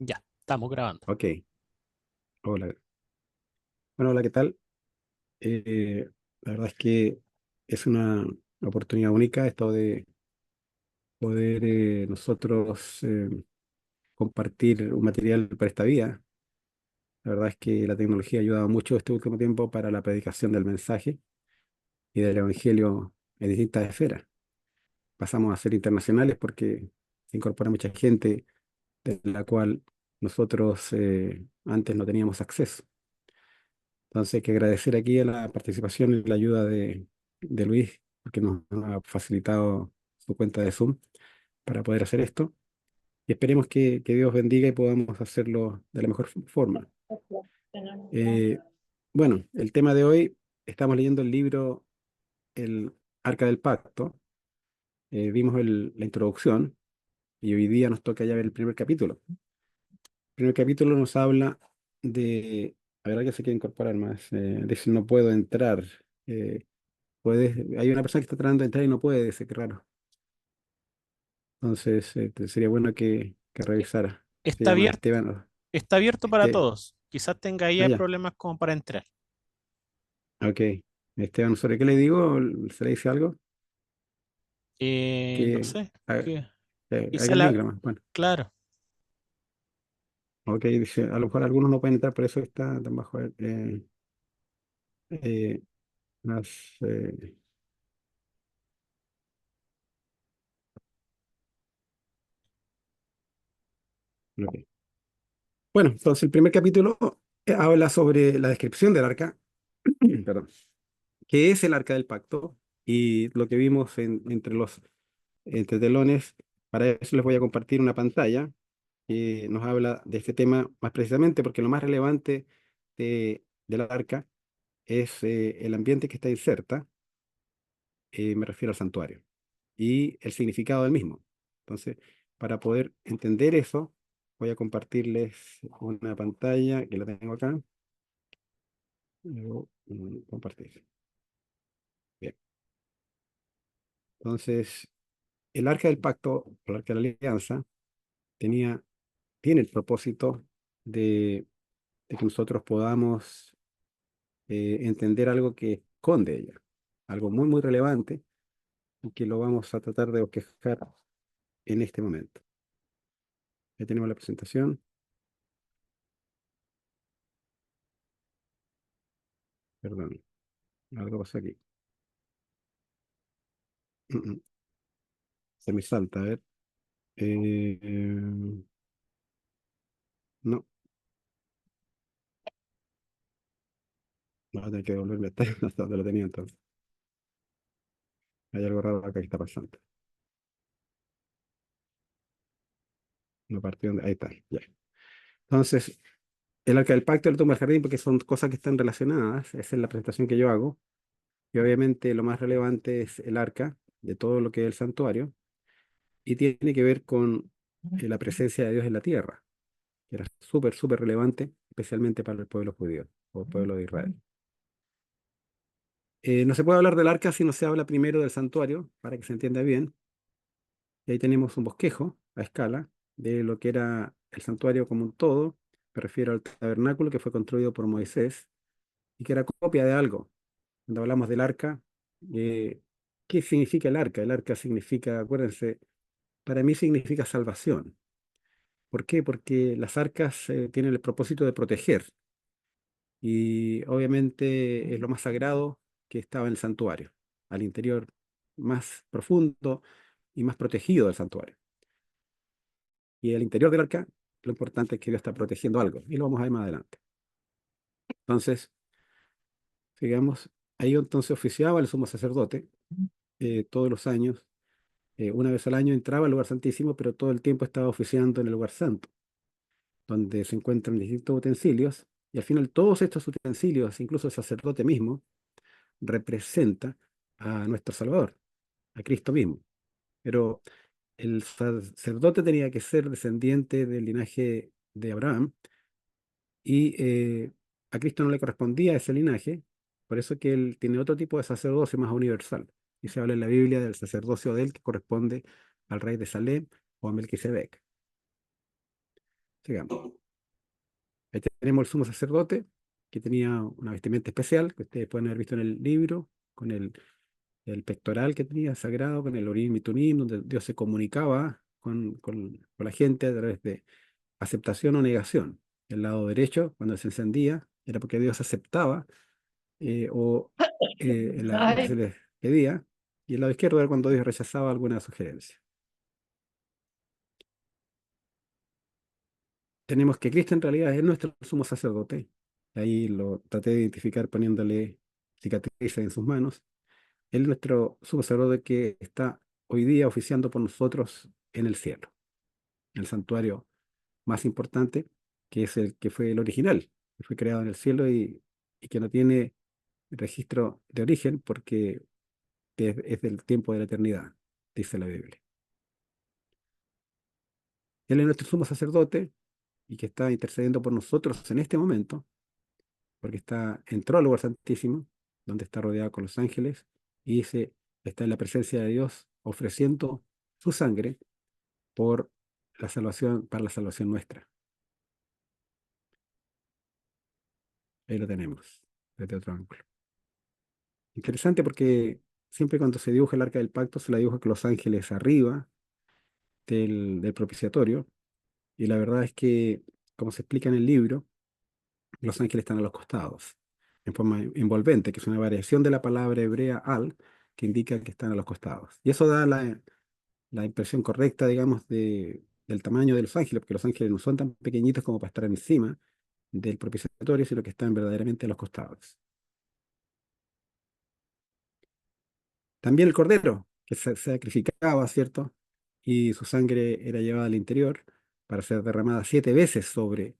Ya, estamos grabando. Ok, hola. Bueno, hola, ¿qué tal? La verdad es que es una oportunidad única esto de poder nosotros compartir un material para esta vida. La verdad es que la tecnología ha ayudado mucho este último tiempo para la predicación del mensaje y del evangelio en distintas esferas. Pasamos a ser internacionales porque se incorpora mucha gente de la cual nosotros antes no teníamos acceso. Entonces, hay que agradecer aquí a la participación y la ayuda de Luis, porque nos ha facilitado su cuenta de Zoom para poder hacer esto. Y esperemos que Dios bendiga y podamos hacerlo de la mejor forma. Eh, bueno, el tema de hoy, estamos leyendo el libro El Arca del Pacto. Vimos la introducción y hoy día nos toca ya ver el primer capítulo. El primer capítulo nos habla de, a ver, alguien se quiere incorporar más, de si no puedo entrar. eh, hay una persona que está tratando de entrar y no puede, dice que raro. Entonces, sería bueno que E- revisara. Se Está llama abierto, Esteban. está abierto para todos. Quizás tenga ahí Ya, problemas como para entrar. ok. Esteban, ¿sobre qué le digo? ¿Se le dice algo? No Que sé, que quizá haga el link la, nomás. Bueno, claro, ok, dice, a lo mejor algunos no pueden entrar, por eso está tan bajo eh, las, eh, ok. Bueno, entonces el primer capítulo habla sobre la descripción del arca, perdón, qué es el arca del pacto y lo que vimos entre los telones. Para eso les voy a compartir una pantalla que nos habla de este tema más precisamente porque lo más relevante del arca es el ambiente que está inserta, me refiero al santuario, y el significado del mismo. Entonces, para poder entender eso, voy a compartirles una pantalla que la tengo acá. Luego, compartir. Bien. Entonces, el arca del pacto, o el arca de la alianza, tenía, tiene el propósito de que nosotros podamos entender algo que esconde ella, algo muy, muy relevante y que lo vamos a tratar de bosquejar en este momento. Ya tenemos la presentación. Perdón, algo pasó aquí. Mm, mm, Se me salta, a ver. No, voy a tener que devolverme hasta donde lo tenía entonces. Hay algo raro acá que está pasando. No partió ahí está, ya. Entonces, el arca del pacto, el tumba del jardín, porque son cosas que están relacionadas. Esa es la presentación que yo hago. Y obviamente lo más relevante es el arca de todo lo que es el santuario. Y tiene que ver con la presencia de Dios en la tierra, que era súper, súper relevante, especialmente para el pueblo judío o el pueblo de Israel. No se puede hablar del arca si no se habla primero del santuario, para que se entienda bien. Y ahí tenemos un bosquejo a escala de lo que era el santuario como un todo. Me refiero al tabernáculo que fue construido por Moisés y que era copia de algo. Cuando hablamos del arca, eh, ¿qué significa el arca? El arca significa, acuérdense, para mí significa salvación. ¿Por qué? Porque las arcas tienen el propósito de proteger y obviamente es lo más sagrado que estaba en el santuario, al interior más profundo y más protegido del santuario. Y el interior del arca, lo importante es que Dios está protegiendo algo y lo vamos a ver más adelante. Entonces, digamos, ahí entonces oficiaba el sumo sacerdote todos los años. Una vez al año entraba al lugar santísimo, pero todo el tiempo estaba oficiando en el lugar santo, donde se encuentran distintos utensilios, y al final todos estos utensilios, incluso el sacerdote mismo, representa a nuestro Salvador, a Cristo mismo. Pero el sacerdote tenía que ser descendiente del linaje de Abraham, y a Cristo no le correspondía ese linaje, por eso que él tiene otro tipo de sacerdocio más universal. Y se habla en la Biblia del sacerdocio de él que corresponde al rey de Salem o a Melquisedec. Sigamos. Ahí tenemos el sumo sacerdote, que tenía una vestimenta especial, que ustedes pueden haber visto en el libro, con el pectoral que tenía sagrado, con el Urim y Tumim, donde Dios se comunicaba con la gente a través de aceptación o negación. El lado derecho, cuando se encendía, era porque Dios aceptaba o lo que se Ay, les pedía, y el lado izquierdo era cuando Dios rechazaba alguna sugerencia. Tenemos que Cristo en realidad es nuestro sumo sacerdote. Ahí lo traté de identificar poniéndole cicatrices en sus manos. Él es nuestro sumo sacerdote que está hoy día oficiando por nosotros en el cielo, el santuario más importante, que es el que fue el original, que fue creado en el cielo y que no tiene registro de origen porque es del tiempo de la eternidad, dice la Biblia. Él es nuestro sumo sacerdote y que está intercediendo por nosotros en este momento, porque entró al lugar santísimo, donde está rodeado con los ángeles, y está en la presencia de Dios ofreciendo su sangre por la salvación, para la salvación nuestra. Ahí lo tenemos, desde otro ángulo. Interesante porque siempre cuando se dibuja el arca del pacto se la dibuja con los ángeles arriba del propiciatorio, y la verdad es que, como se explica en el libro, los ángeles están a los costados, en forma envolvente, que es una variación de la palabra hebrea al, que indica que están a los costados. Y eso da la impresión correcta, digamos, del tamaño de los ángeles, porque los ángeles no son tan pequeñitos como para estar encima del propiciatorio, sino que están verdaderamente a los costados. También el cordero, que se sacrificaba, ¿cierto? Y su sangre era llevada al interior para ser derramada 7 veces sobre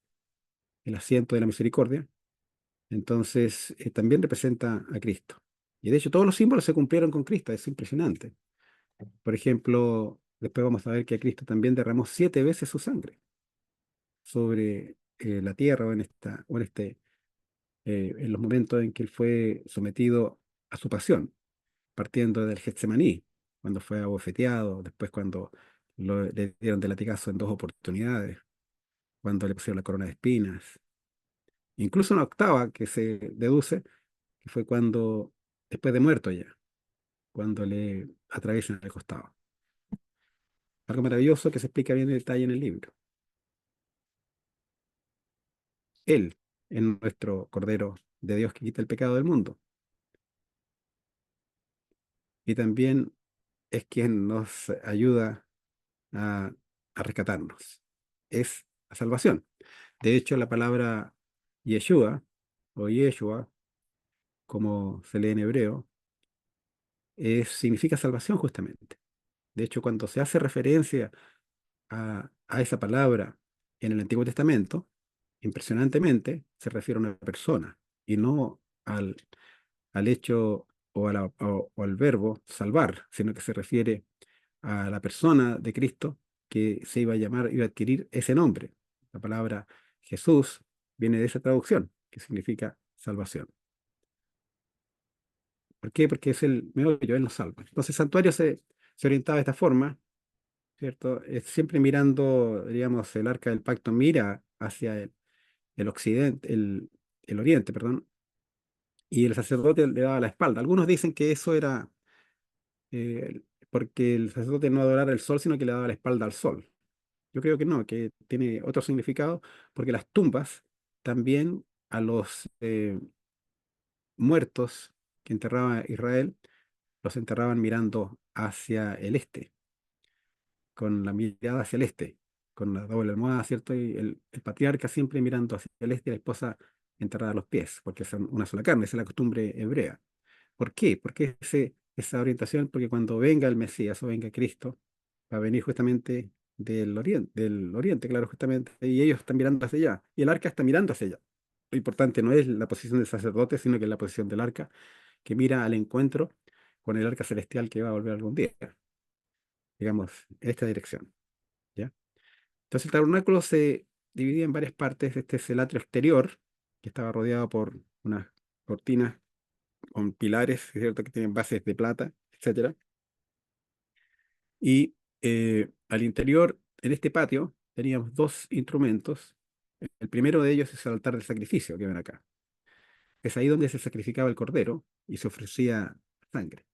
el asiento de la misericordia. Entonces, también representa a Cristo. Y de hecho, todos los símbolos se cumplieron con Cristo, es impresionante. Por ejemplo, después vamos a ver que Cristo también derramó 7 veces su sangre sobre la tierra en los momentos en que él fue sometido a su pasión, partiendo del Getsemaní, cuando fue abofeteado, después cuando le dieron de latigazo en 2 oportunidades, cuando le pusieron la corona de espinas, incluso una octava que se deduce que fue cuando, después de muerto ya, cuando le atraviesan el costado. Algo maravilloso que se explica bien en detalle en el libro. Él es nuestro Cordero de Dios que quita el pecado del mundo. Y también es quien nos ayuda a, a rescatarnos. Es la salvación. De hecho, la palabra Yeshua o Yeshua, como se lee en hebreo, significa salvación justamente. De hecho, cuando se hace referencia a esa palabra en el Antiguo Testamento, impresionantemente se refiere a una persona y no al hecho o al verbo salvar, sino que se refiere a la persona de Cristo que se iba a llamar, iba a adquirir ese nombre. La palabra Jesús viene de esa traducción, que significa salvación. ¿Por qué? Porque es el meollo, Él nos salva. Entonces, el santuario se orientaba de esta forma, ¿cierto? Siempre mirando, digamos, el arca del pacto mira hacia el occidente, el oriente, perdón, y el sacerdote le daba la espalda. Algunos dicen que eso era porque el sacerdote no adorara el sol, sino que le daba la espalda al sol. Yo creo que no, que tiene otro significado, porque las tumbas también a los muertos que enterraba Israel, los enterraban mirando hacia el este, con la mirada hacia el este, con la doble almohada, ¿cierto? Y el patriarca siempre mirando hacia el este y la esposa enterrada a los pies, porque son una sola carne, esa es la costumbre hebrea. ¿Por qué? Porque esa orientación, porque cuando venga el Mesías o venga Cristo, va a venir justamente del oriente, claro, justamente, y ellos están mirando hacia allá, y el arca está mirando hacia allá. Lo importante no es la posición del sacerdote, sino que es la posición del arca, que mira al encuentro con el arca celestial que va a volver algún día, digamos, en esta dirección, ¿ya? Entonces el tabernáculo se dividía en varias partes. Este es el atrio exterior, que estaba rodeado por unas cortinas con pilares, ¿cierto? Que tienen bases de plata, etcétera. Y al interior, en este patio, teníamos dos instrumentos. El primero de ellos es el altar del sacrificio que ven acá. Es ahí donde se sacrificaba el cordero y se ofrecía sangre.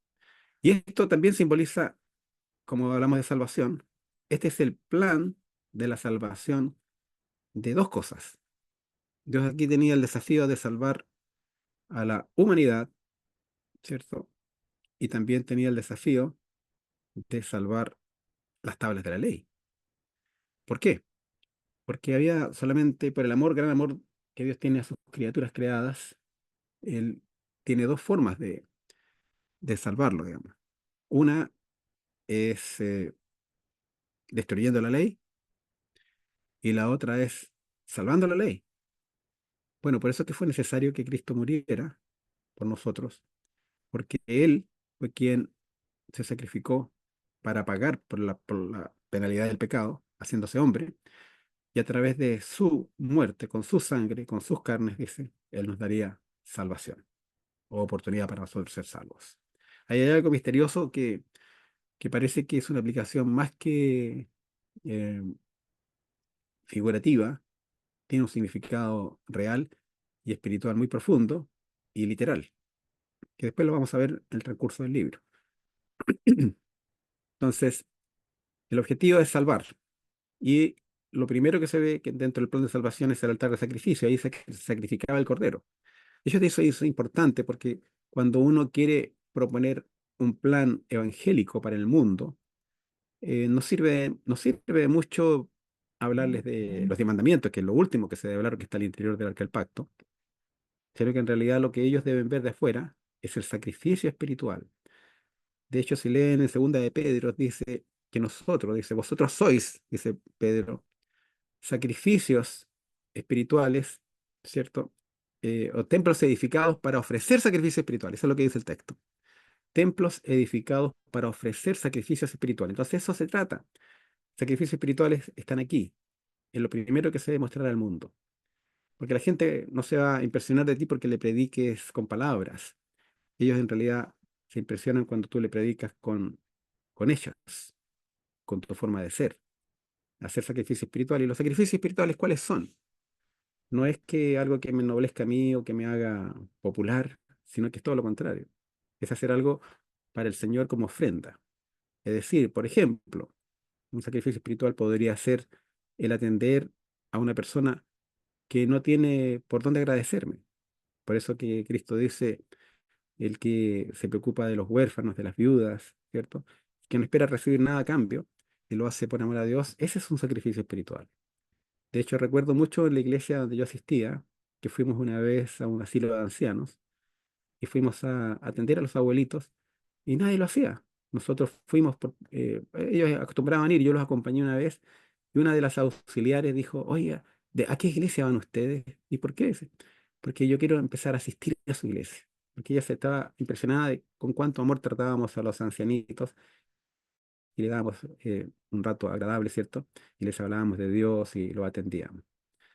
Y esto también simboliza, como hablamos de salvación, este es el plan de la salvación de dos cosas. Dios aquí tenía el desafío de salvar a la humanidad, ¿cierto? Y también tenía el desafío de salvar las tablas de la ley. ¿Por qué? Porque había solamente por el amor, gran amor que Dios tiene a sus criaturas creadas, Él tiene dos formas de salvarlo, digamos. Una es destruyendo la ley y la otra es salvando la ley. Bueno, por eso es que fue necesario que Cristo muriera por nosotros, porque Él fue quien se sacrificó para pagar por la penalidad del pecado, haciéndose hombre, y a través de su muerte, con su sangre, con sus carnes, dice, Él nos daría salvación o oportunidad para nosotros ser salvos. Ahí hay algo misterioso que parece que es una aplicación más que eh, figurativa, tiene un significado real y espiritual muy profundo y literal, que después lo vamos a ver en el transcurso del libro. Entonces, el objetivo es salvar. Y lo primero que se ve que dentro del plan de salvación es el altar de sacrificio. Ahí se sacrificaba el cordero. Y yo eso es importante porque cuando uno quiere proponer un plan evangélico para el mundo, no sirve de mucho hablarles de los 10 mandamientos, que es lo último que se debe hablar, que está al interior del arca del pacto, sino que en realidad lo que ellos deben ver de afuera es el sacrificio espiritual. De hecho, si leen en segunda de Pedro, dice que nosotros, dice, vosotros sois, dice Pedro, sacrificios espirituales, ¿cierto? O templos edificados para ofrecer sacrificios espirituales. Eso es lo que dice el texto. Templos edificados para ofrecer sacrificios espirituales. Entonces, eso se trata. Sacrificios espirituales están aquí. Es lo primero que se debe mostrar al mundo. Porque la gente no se va a impresionar de ti porque le prediques con palabras. Ellos en realidad se impresionan cuando tú le predicas con ellos, con tu forma de ser, hacer sacrificio espiritual. ¿Y los sacrificios espirituales cuáles son? No es que algo que me ennoblezca a mí o que me haga popular, sino que es todo lo contrario. Es hacer algo para el Señor como ofrenda. Es decir, por ejemplo, un sacrificio espiritual podría ser el atender a una persona que no tiene por dónde agradecerme. Por eso que Cristo dice, el que se preocupa de los huérfanos, de las viudas, ¿cierto? Que no espera recibir nada a cambio y lo hace por amor a Dios, ese es un sacrificio espiritual. De hecho, recuerdo mucho en la iglesia donde yo asistía, que fuimos una vez a un asilo de ancianos y fuimos a atender a los abuelitos y nadie lo hacía. Nosotros fuimos, ellos acostumbraban ir, yo los acompañé una vez y una de las auxiliares dijo, oiga, ¿a qué iglesia van ustedes? ¿Y por qué? Dice, porque yo quiero empezar a asistir a su iglesia. Porque ella se estaba impresionada de con cuánto amor tratábamos a los ancianitos y le dábamos un rato agradable, ¿cierto? Y les hablábamos de Dios y lo atendíamos.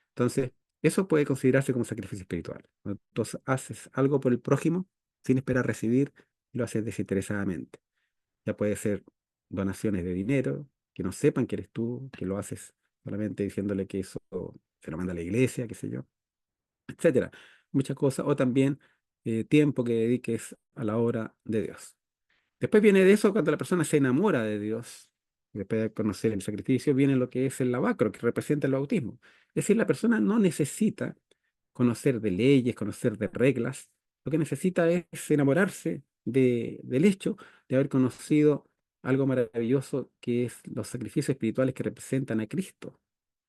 Entonces, eso puede considerarse como sacrificio espiritual. Cuando tú haces algo por el prójimo sin esperar recibir y lo haces desinteresadamente. Ya puede ser donaciones de dinero, que no sepan que eres tú, que lo haces solamente diciéndole que eso se lo manda a la iglesia, qué sé yo, etcétera. Muchas cosas. O también tiempo que dediques a la obra de Dios. Después viene de eso cuando la persona se enamora de Dios, después de conocer el sacrificio, viene lo que es el lavacro, que representa el bautismo. Es decir, la persona no necesita conocer de leyes, conocer de reglas, lo que necesita es enamorarse del hecho de haber conocido algo maravilloso que es los sacrificios espirituales que representan a Cristo,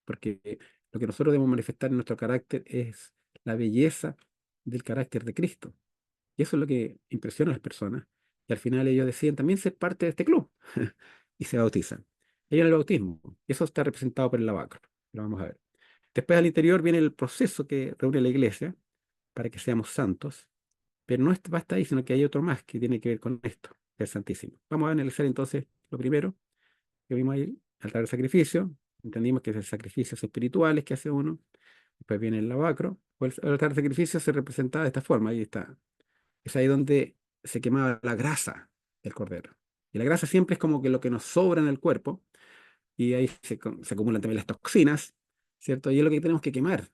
porque lo que nosotros debemos manifestar en nuestro carácter es la belleza del carácter de Cristo. Y eso es lo que impresiona a las personas. Y al final ellos deciden también ser parte de este club y se bautizan. Ellos en el bautismo. Eso está representado por el lavacro. Lo vamos a ver. Después al interior viene el proceso que reúne la iglesia para que seamos santos. Pero no basta ahí, sino que hay otro más que tiene que ver con esto, que es santísimo. Vamos a analizar entonces lo primero que vimos ahí, altar del sacrificio. Entendimos que es el sacrificios espirituales que hace uno. Después viene el lavacro. O el altar del sacrificio se representa de esta forma. Ahí está, es ahí donde se quemaba la grasa del cordero. Y la grasa siempre es como que lo que nos sobra en el cuerpo. y ahí se acumulan también las toxinas, ¿cierto? Y es lo que tenemos que quemar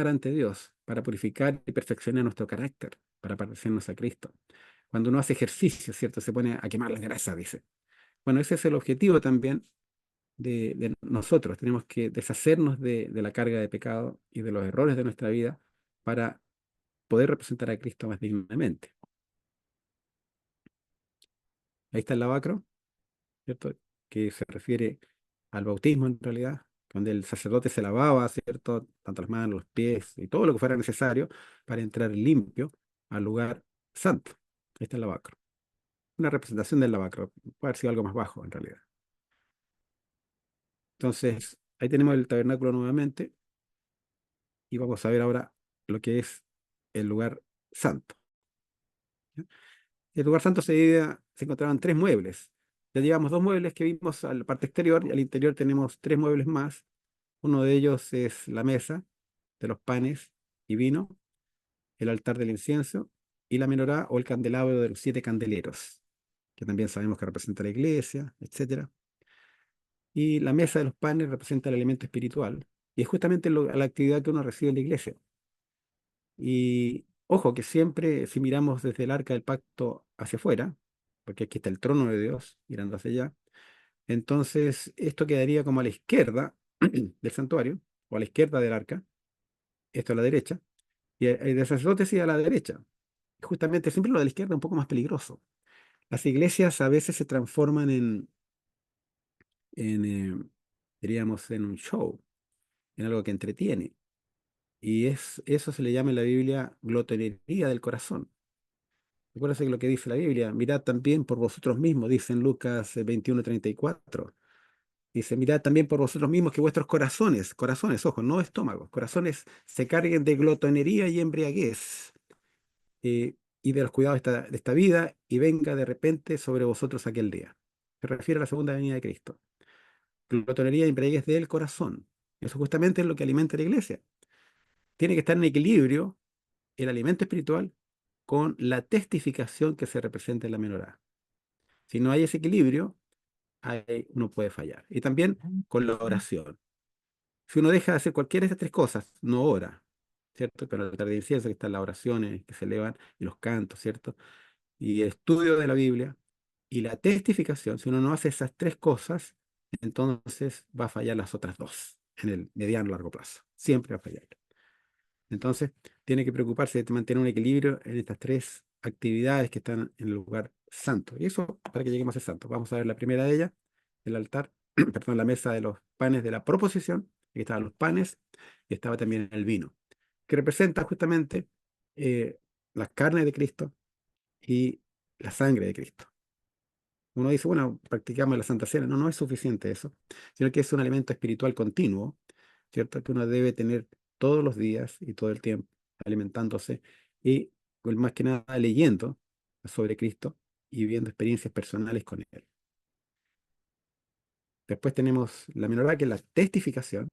ante Dios para purificar y perfeccionar nuestro carácter, para parecernos a Cristo. Cuando uno hace ejercicio, ¿cierto? Se pone a quemar la grasa, dice. Bueno, ese es el objetivo también de nosotros. Tenemos que deshacernos de la carga de pecado y de los errores de nuestra vida para poder representar a Cristo más dignamente. Ahí está el lavacro, ¿cierto? Que se refiere al bautismo en realidad, donde el sacerdote se lavaba, ¿cierto? Tanto las manos, los pies y todo lo que fuera necesario para entrar limpio al lugar santo. Ahí está el lavacro. Una representación del lavacro. Puede haber sido algo más bajo en realidad. Entonces, ahí tenemos el tabernáculo nuevamente y vamos a ver ahora lo que es el lugar santo. ¿Ya? El lugar santo se encontraban tres muebles. Ya llevamos dos muebles que vimos a la parte exterior y al interior tenemos tres muebles más. Uno de ellos es la mesa de los panes y vino, el altar del incienso y la menorá o el candelabro de los siete candeleros, que también sabemos que representa la iglesia, etcétera. Y la mesa de los panes representa el elemento espiritual y es justamente la actividad que uno recibe en la iglesia. Y ojo que siempre si miramos desde el arca del pacto hacia afuera, porque aquí está el trono de Dios mirando hacia allá, entonces esto quedaría como a la izquierda del santuario o a la izquierda del arca, esto a la derecha, y el sacerdote sí a la derecha. Justamente siempre lo de la izquierda es un poco más peligroso. Las iglesias a veces se transforman en diríamos, en un show, en algo que entretiene. Y eso se le llama en la Biblia glotonería del corazón. Recuerda lo que dice la Biblia. Mirad también por vosotros mismos, dice en Lucas 21:34. Dice, mirad también por vosotros mismos que vuestros corazones, ojo, no estómagos, corazones se carguen de glotonería y embriaguez, y de los cuidados de esta vida, y venga de repente sobre vosotros aquel día. Se refiere a la segunda venida de Cristo. Glotonería y embriaguez del corazón. Eso justamente es lo que alimenta la iglesia. Tiene que estar en equilibrio el alimento espiritual con la testificación que se representa en la menorá. Si no hay ese equilibrio, ahí uno puede fallar. Y también con la oración. Si uno deja de hacer cualquiera de estas tres cosas, no ora, ¿cierto? Pero el altar de incienso, que están las oraciones que se elevan y los cantos, ¿cierto? Y el estudio de la Biblia y la testificación, si uno no hace esas tres cosas, entonces va a fallar las otras dos en el mediano largo plazo. Siempre va a fallar. Entonces, tiene que preocuparse de mantener un equilibrio en estas tres actividades que están en el lugar santo. Y eso para que lleguemos a ser santo. Vamos a ver la primera de ellas, el altar, perdón, la mesa de los panes de la proposición. Aquí estaban los panes y estaba también el vino, que representa justamente eh, la carne de Cristo y la sangre de Cristo. Uno dice, bueno, practicamos la Santa Cena. No, no es suficiente eso, sino que es un alimento espiritual continuo, ¿cierto? Que uno debe tener todos los días y todo el tiempo alimentándose y pues, más que nada leyendo sobre Cristo y viendo experiencias personales con Él. Después tenemos la menorá, que es la testificación,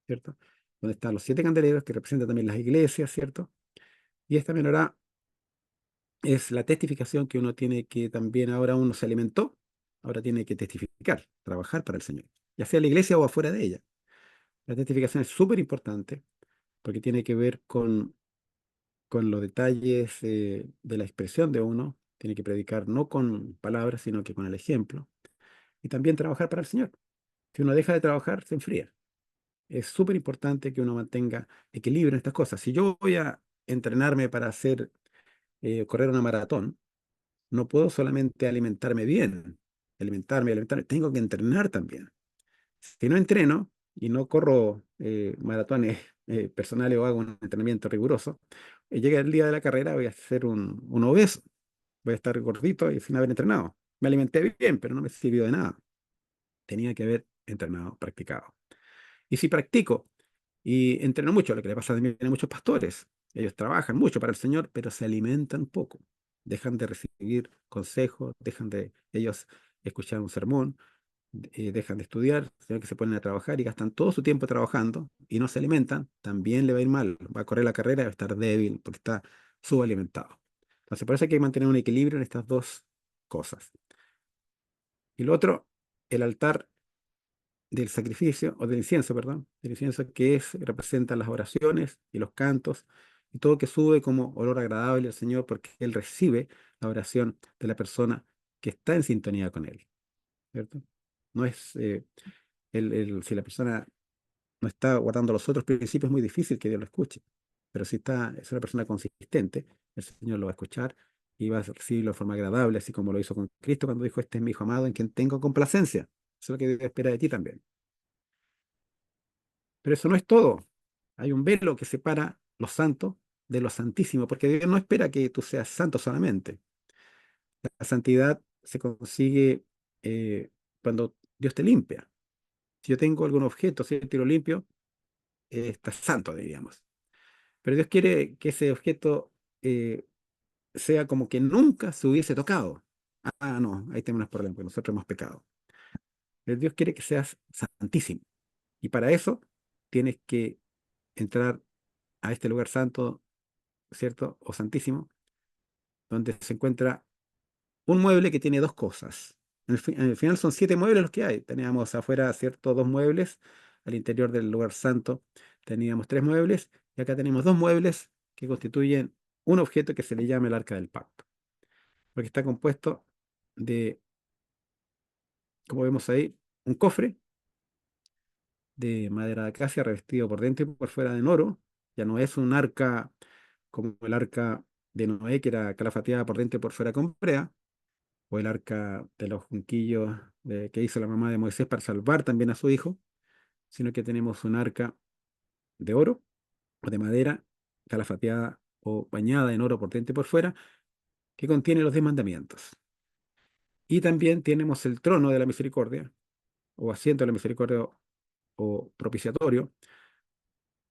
¿cierto? Donde están los siete candeleros, que representan también las iglesias, ¿cierto? Y esta menorá es la testificación que uno tiene que también ahora uno se alimentó, ahora tiene que testificar, trabajar para el Señor, ya sea en la iglesia o afuera de ella. La testificación es súper importante porque tiene que ver con los detalles de la expresión de uno. Tiene que predicar no con palabras, sino que con el ejemplo. Y también trabajar para el Señor. Si uno deja de trabajar, se enfría. Es súper importante que uno mantenga equilibrio en estas cosas. Si yo voy a entrenarme para hacer, correr una maratón, no puedo solamente alimentarme bien, alimentarme, tengo que entrenar también. Si no entreno y no corro maratones personales o hago un entrenamiento riguroso, llega el día de la carrera, voy a ser un obeso, voy a estar gordito y sin haber entrenado. Me alimenté bien, pero no me sirvió de nada. Tenía que haber entrenado, practicado. Y si practico y entreno mucho, lo que le pasa también a muchos pastores, ellos trabajan mucho para el Señor, pero se alimentan poco. Dejan de recibir consejos, dejan de ellos escuchar un sermón, dejan de estudiar, sino que se ponen a trabajar y gastan todo su tiempo trabajando y no se alimentan, también le va a ir mal. Va a correr la carrera y va a estar débil porque está subalimentado. Entonces, por eso hay que mantener un equilibrio en estas dos cosas. Y lo otro, el altar del sacrificio, o del incienso, perdón, del incienso que representa las oraciones y los cantos y todo que sube como olor agradable al Señor porque Él recibe la oración de la persona que está en sintonía con Él, ¿cierto? No es, si la persona no está guardando los otros principios, es muy difícil que Dios lo escuche, pero si es una persona consistente, el Señor lo va a escuchar y va a recibirlo de forma agradable, así como lo hizo con Cristo cuando dijo, este es mi hijo amado en quien tengo complacencia. Eso es lo que Dios espera de ti también. Pero eso no es todo. Hay un velo que separa lo santo de lo santísimo, porque Dios no espera que tú seas santo solamente. La santidad se consigue cuando Dios te limpia. Si yo tengo algún objeto, si yo lo limpio, está santo, diríamos. Pero Dios quiere que ese objeto sea como que nunca se hubiese tocado. Ah, no, ahí tenemos un problema, porque nosotros hemos pecado. Pero Dios quiere que seas santísimo. Y para eso tienes que entrar a este lugar santo, ¿cierto? O santísimo, donde se encuentra un mueble que tiene dos cosas. En el final son 7 muebles los que hay. Teníamos afuera, ¿cierto? 2 muebles. Al interior del lugar santo teníamos 3 muebles. Y acá tenemos 2 muebles que constituyen un objeto que se le llama el arca del pacto. Porque está compuesto de, como vemos ahí, un cofre de madera de acacia revestido por dentro y por fuera en oro. Ya no es un arca como el arca de Noé, que era calafateada por dentro y por fuera con brea, o el arca de los junquillos que hizo la mamá de Moisés para salvar también a su hijo, sino que tenemos un arca de oro o de madera, calafateada o bañada en oro por dentro y por fuera, que contiene los 10 mandamientos. Y también tenemos el trono de la misericordia, o asiento de la misericordia o propiciatorio,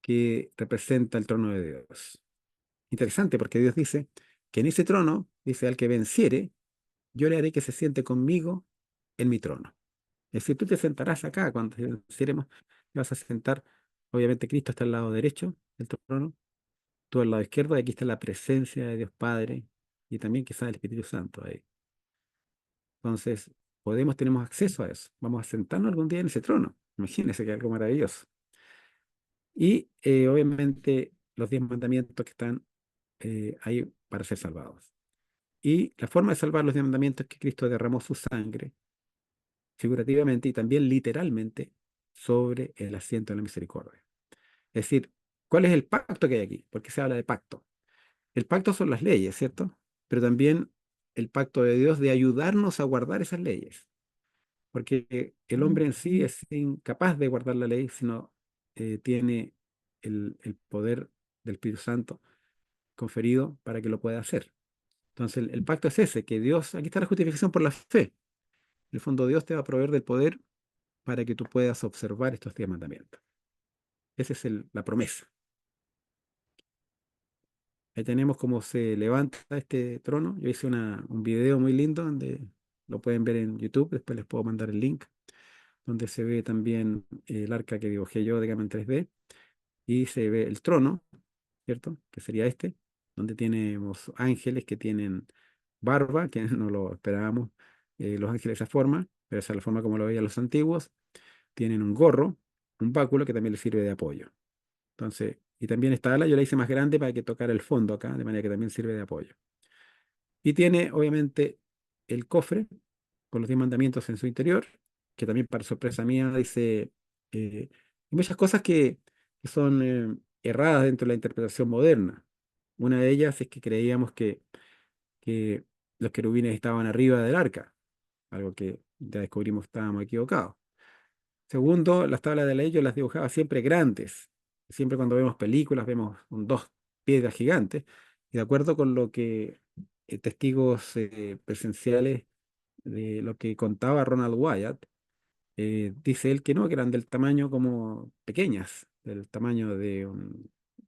que representa el trono de Dios. Interesante porque Dios dice que en ese trono, dice al que venciere, yo le haré que se siente conmigo en mi trono. Es decir, tú te sentarás acá cuando venciéremos, te vas a sentar, obviamente Cristo está al lado derecho del trono, tú al lado izquierdo, y aquí está la presencia de Dios Padre y también quizás el Espíritu Santo ahí. Entonces, tenemos acceso a eso. Vamos a sentarnos algún día en ese trono. Imagínense que algo maravilloso. Y obviamente los 10 mandamientos que están ahí para ser salvados. Y la forma de salvar los 10 mandamientos es que Cristo derramó su sangre, figurativamente y también literalmente, sobre el asiento de la misericordia. Es decir, ¿cuál es el pacto que hay aquí? Porque se habla de pacto. El pacto son las leyes, ¿cierto? Pero también el pacto de Dios de ayudarnos a guardar esas leyes. Porque el hombre en sí es incapaz de guardar la ley, sino tiene el poder del Espíritu Santo conferido para que lo pueda hacer. Entonces, el pacto es ese, que Dios, aquí está la justificación por la fe. En el fondo, Dios te va a proveer del poder para que tú puedas observar estos 10 mandamientos. Esa es la promesa. Ahí tenemos cómo se levanta este trono. Yo hice un video muy lindo donde lo pueden ver en YouTube, después les puedo mandar el link, donde se ve también el arca que dibujé yo, digamos, en 3D, y se ve el trono, ¿cierto? Que sería este, donde tenemos ángeles que tienen barba, que no lo esperábamos, los ángeles de esa forma, pero esa es la forma como lo veían los antiguos. Tienen un gorro, un báculo que también les sirve de apoyo. Entonces, y también esta ala yo la hice más grande para que tocara el fondo acá, de manera que también sirve de apoyo. Y tiene, obviamente, el cofre con los 10 mandamientos en su interior, que también, para sorpresa mía, dice muchas cosas que son erradas dentro de la interpretación moderna. Una de ellas es que creíamos que los querubines estaban arriba del arca, algo que ya descubrimos estábamos equivocados. Segundo, las tablas de ley yo las dibujaba siempre grandes. Siempre cuando vemos películas vemos dos piedras gigantes. Y de acuerdo con lo que testigos presenciales de lo que contaba Ronald Wyatt, dice él que no, que eran del tamaño como pequeñas, del tamaño de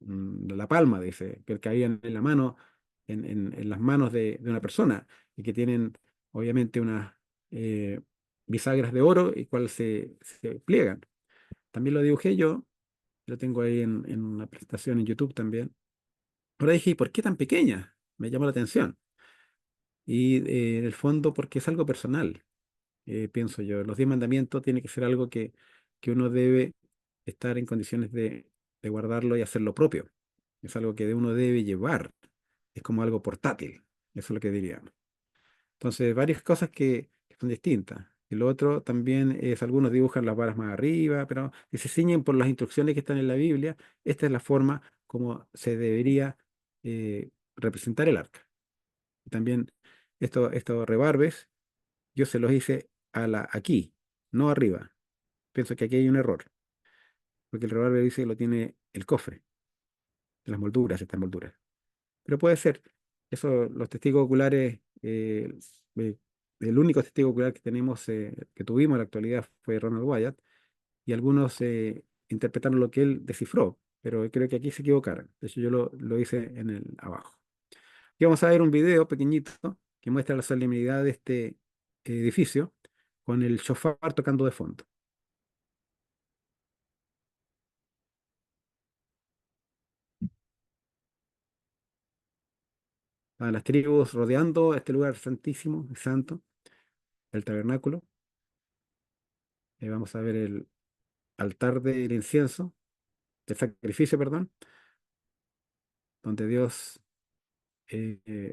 de la palma, dice, que cabían en la mano, en las manos de una persona, y que tienen obviamente unas eh, bisagras de oro y cuales se pliegan. También lo dibujé yo, lo tengo ahí en una presentación en YouTube también. Ahora dije, ¿y por qué tan pequeña? Me llamó la atención. Y en el fondo, porque es algo personal, pienso yo. Los 10 mandamientos tiene que ser algo que que uno debe estar en condiciones de guardarlo y hacer lo propio. Es algo que uno debe llevar. Es como algo portátil. Eso es lo que diría. Entonces, varias cosas que son distintas. Y lo otro también es, algunos dibujan las varas más arriba, pero que se ciñen por las instrucciones que están en la Biblia. Esta es la forma como se debería representar el arca. Y también estos rebarbes, yo se los hice aquí, no arriba. Pienso que aquí hay un error, porque el rebarbe dice que lo tiene el cofre, de las molduras, estas molduras. Pero puede ser. Eso, los testigos oculares, eh, el único testigo ocular que tenemos, que tuvimos en la actualidad fue Ronald Wyatt, y algunos interpretaron lo que él descifró, pero creo que aquí se equivocaron. De hecho, yo lo hice en el abajo. Aquí vamos a ver un video pequeñito que muestra la solemnidad de este edificio con el shofar tocando de fondo. A las tribus rodeando este lugar santísimo y santo, el tabernáculo. Vamos a ver el altar del incienso, del sacrificio, perdón, donde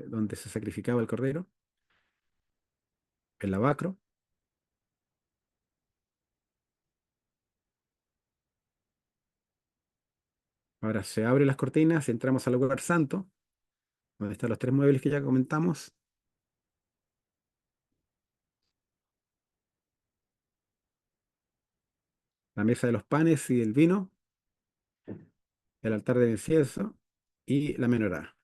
donde se sacrificaba el cordero, el lavacro. Ahora se abren las cortinas y entramos al lugar santo, donde están los tres muebles que ya comentamos, la mesa de los panes y el vino, el altar del incienso y la menorá.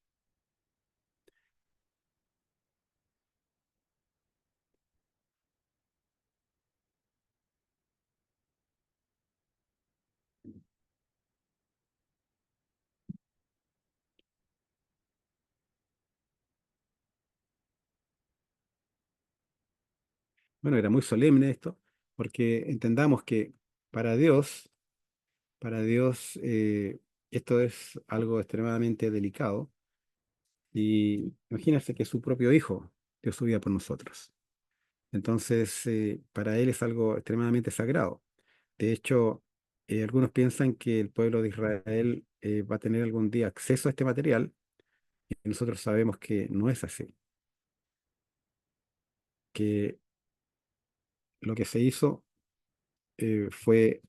Bueno, era muy solemne esto, porque entendamos que para Dios, para Dios, esto es algo extremadamente delicado. Y imagínense que su propio hijo dio su vida por nosotros. Entonces, para él es algo extremadamente sagrado. De hecho, algunos piensan que el pueblo de Israel va a tener algún día acceso a este material, y nosotros sabemos que no es así, que lo que se hizo fue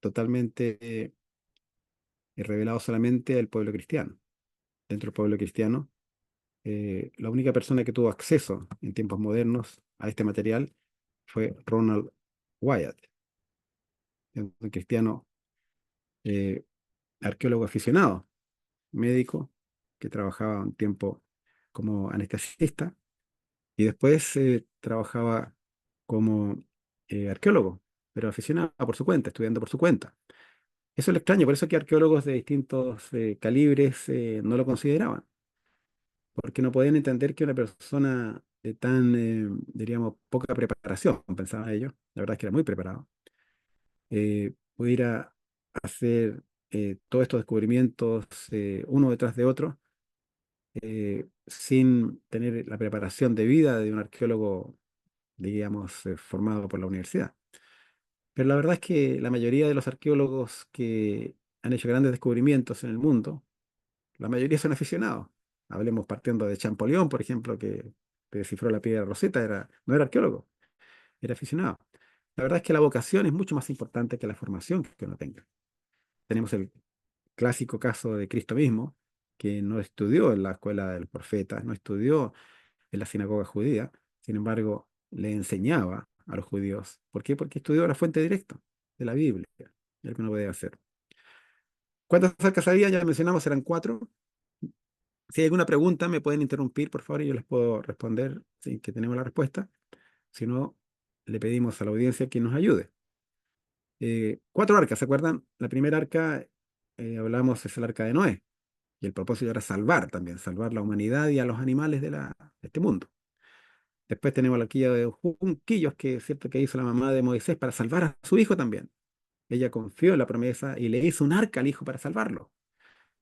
totalmente revelado solamente al pueblo cristiano. Dentro del pueblo cristiano, la única persona que tuvo acceso en tiempos modernos a este material fue Ronald Wyatt, un cristiano, eh, arqueólogo aficionado, médico, que trabajaba un tiempo como anestesista y después trabajaba como arqueólogo, pero aficionado por su cuenta, estudiando por su cuenta. Eso es lo extraño, por eso que arqueólogos de distintos calibres no lo consideraban, porque no podían entender que una persona de tan, diríamos, poca preparación, pensaban ellos, la verdad es que era muy preparado, pudiera hacer todos estos descubrimientos uno detrás de otro, sin tener la preparación debida de un arqueólogo, digamos, formado por la universidad. Pero la verdad es que la mayoría de los arqueólogos que han hecho grandes descubrimientos en el mundo, la mayoría son aficionados. Hablemos partiendo de Champollion, por ejemplo, que descifró la piedra Rosetta, no era arqueólogo, era aficionado. La verdad es que la vocación es mucho más importante que la formación que uno tenga. Tenemos el clásico caso de Cristo mismo, que no estudió en la escuela de los profetas, no estudió en la sinagoga judía, sin embargo, le enseñaba a los judíos. ¿Por qué? Porque estudió la fuente directa de la Biblia, es lo que uno puede hacer. ¿Cuántas arcas había? Ya mencionamos, eran cuatro. Si hay alguna pregunta, me pueden interrumpir, por favor, y yo les puedo responder sin que tenemos la respuesta. Si no, le pedimos a la audiencia que nos ayude. Cuatro arcas, ¿se acuerdan? La primera arca, hablamos, es el arca de Noé. Y el propósito era salvar también, salvar la humanidad y a los animales de este mundo. Después tenemos la arquilla de Junquillos, que es cierto que hizo la mamá de Moisés para salvar a su hijo también. Ella confió en la promesa y le hizo un arca al hijo para salvarlo.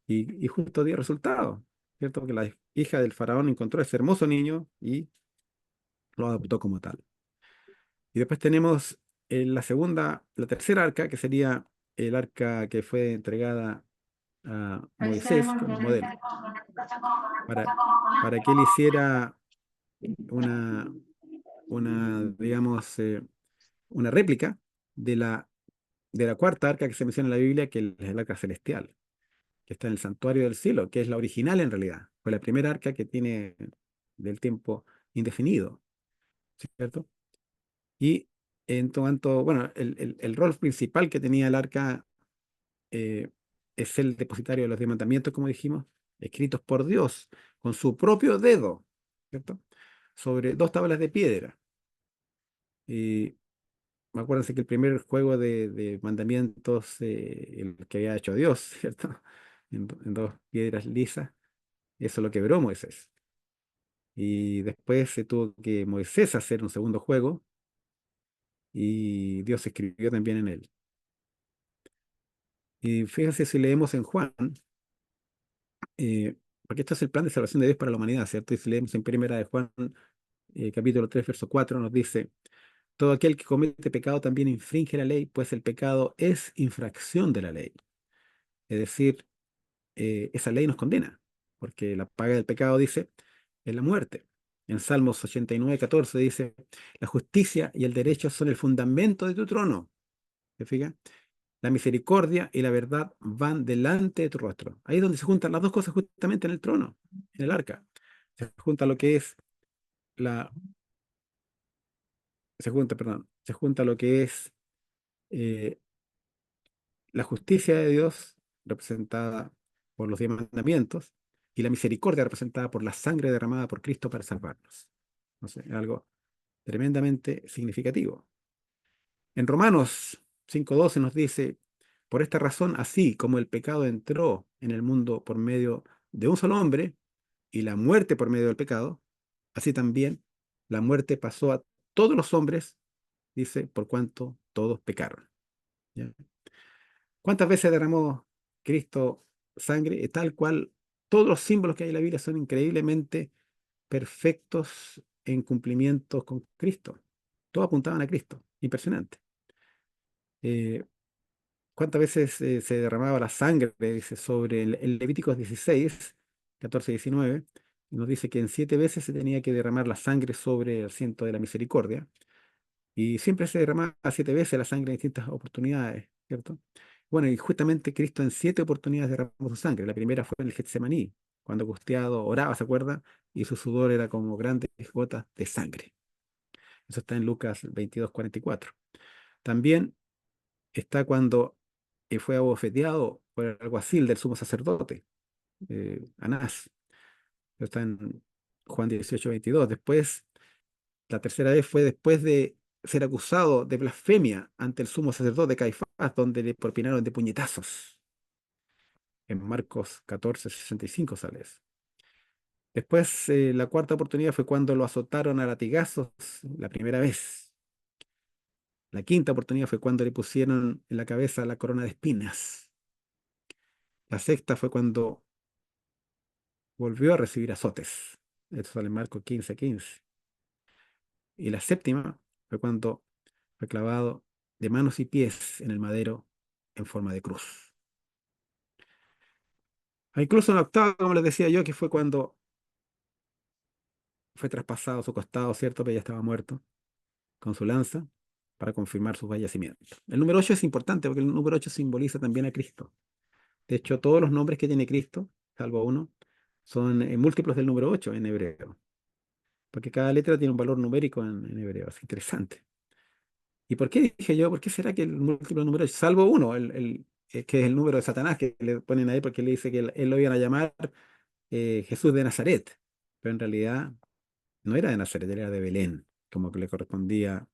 Y justo dio resultado, ¿cierto? Que la hija del faraón encontró a ese hermoso niño y lo adoptó como tal. Y después tenemos la tercera arca, que sería el arca que fue entregada a Moisés como modelo, para, para que él hiciera una, digamos, una réplica de la cuarta arca que se menciona en la Biblia, que es el arca celestial, que está en el santuario del cielo, que es la original en realidad. Fue la primera arca que tiene del tiempo indefinido, ¿cierto? Y en tanto, bueno, el rol principal que tenía el arca eh, es el depositario de los 10 mandamientos, como dijimos, escritos por Dios con su propio dedo, ¿cierto? Sobre dos tablas de piedra. Y acuérdense que el primer juego de mandamientos, el que había hecho Dios, ¿cierto? En dos piedras lisas, eso lo quebró Moisés. Y después se tuvo que Moisés hacer un segundo juego y Dios escribió también en él. Y fíjense si leemos en Juan, porque esto es el plan de salvación de Dios para la humanidad, ¿cierto? Y si leemos en Primera de Juan, capítulo 3 verso 4 nos dice, todo aquel que comete pecado también infringe la ley, pues el pecado es infracción de la ley. Es decir, esa ley nos condena, porque la paga del pecado, dice, es la muerte. En Salmos 89:14 dice, la justicia y el derecho son el fundamento de tu trono. ¿Se fija? La misericordia y la verdad van delante de tu rostro. Ahí es donde se juntan las dos cosas justamente en el trono, en el arca. Se junta lo que es la, se junta lo que es eh, la justicia de Dios, representada por los 10 mandamientos, y la misericordia representada por la sangre derramada por Cristo para salvarnos. Entonces, es algo tremendamente significativo. En Romanos 5:12 nos dice, por esta razón, así como el pecado entró en el mundo por medio de un solo hombre y la muerte por medio del pecado, así también la muerte pasó a todos los hombres, dice, por cuanto todos pecaron. ¿Ya? ¿Cuántas veces derramó Cristo sangre? Tal cual, todos los símbolos que hay en la Biblia son increíblemente perfectos en cumplimiento con Cristo. Todos apuntaban a Cristo. Impresionante. Eh, ¿Cuántas veces se derramaba la sangre? Dice sobre el Levíticos 16, 14 y 19. Nos dice que en 7 veces se tenía que derramar la sangre sobre el asiento de la misericordia. Y siempre se derramaba 7 veces la sangre en distintas oportunidades, ¿cierto? Bueno, y justamente Cristo en 7 oportunidades derramó su sangre. La primera fue en el Getsemaní, cuando angustiado oraba, ¿se acuerda? Y su sudor era como grandes gotas de sangre. Eso está en Lucas 22:44. También está cuando fue abofeteado por el alguacil del sumo sacerdote, Anás. Está en Juan 18:22. Después, la tercera vez fue después de ser acusado de blasfemia ante el sumo sacerdote Caifás, donde le propinaron de puñetazos. En Marcos 14:65 sale eso. Después, la cuarta oportunidad fue cuando lo azotaron a latigazos la primera vez. La quinta oportunidad fue cuando le pusieron en la cabeza la corona de espinas. La sexta fue cuando volvió a recibir azotes. Esto sale en Marcos 15:15. Y la séptima fue cuando fue clavado de manos y pies en el madero en forma de cruz. Incluso en la octava, como les decía yo, que fue cuando fue traspasado su costado, ¿cierto? Pero ya estaba muerto, con su lanza, para confirmar su fallecimiento. El número 8 es importante porque el número 8 simboliza también a Cristo. De hecho, todos los nombres que tiene Cristo, salvo uno, son múltiplos del número 8 en hebreo, porque cada letra tiene un valor numérico en hebreo. Es interesante. ¿Y por qué dije yo? ¿Por qué será que el múltiplo número 8, salvo uno, que es el número de Satanás que le ponen ahí porque le dice que él lo iban a llamar Jesús de Nazaret? Pero en realidad no era de Nazaret, era de Belén, como que le correspondía,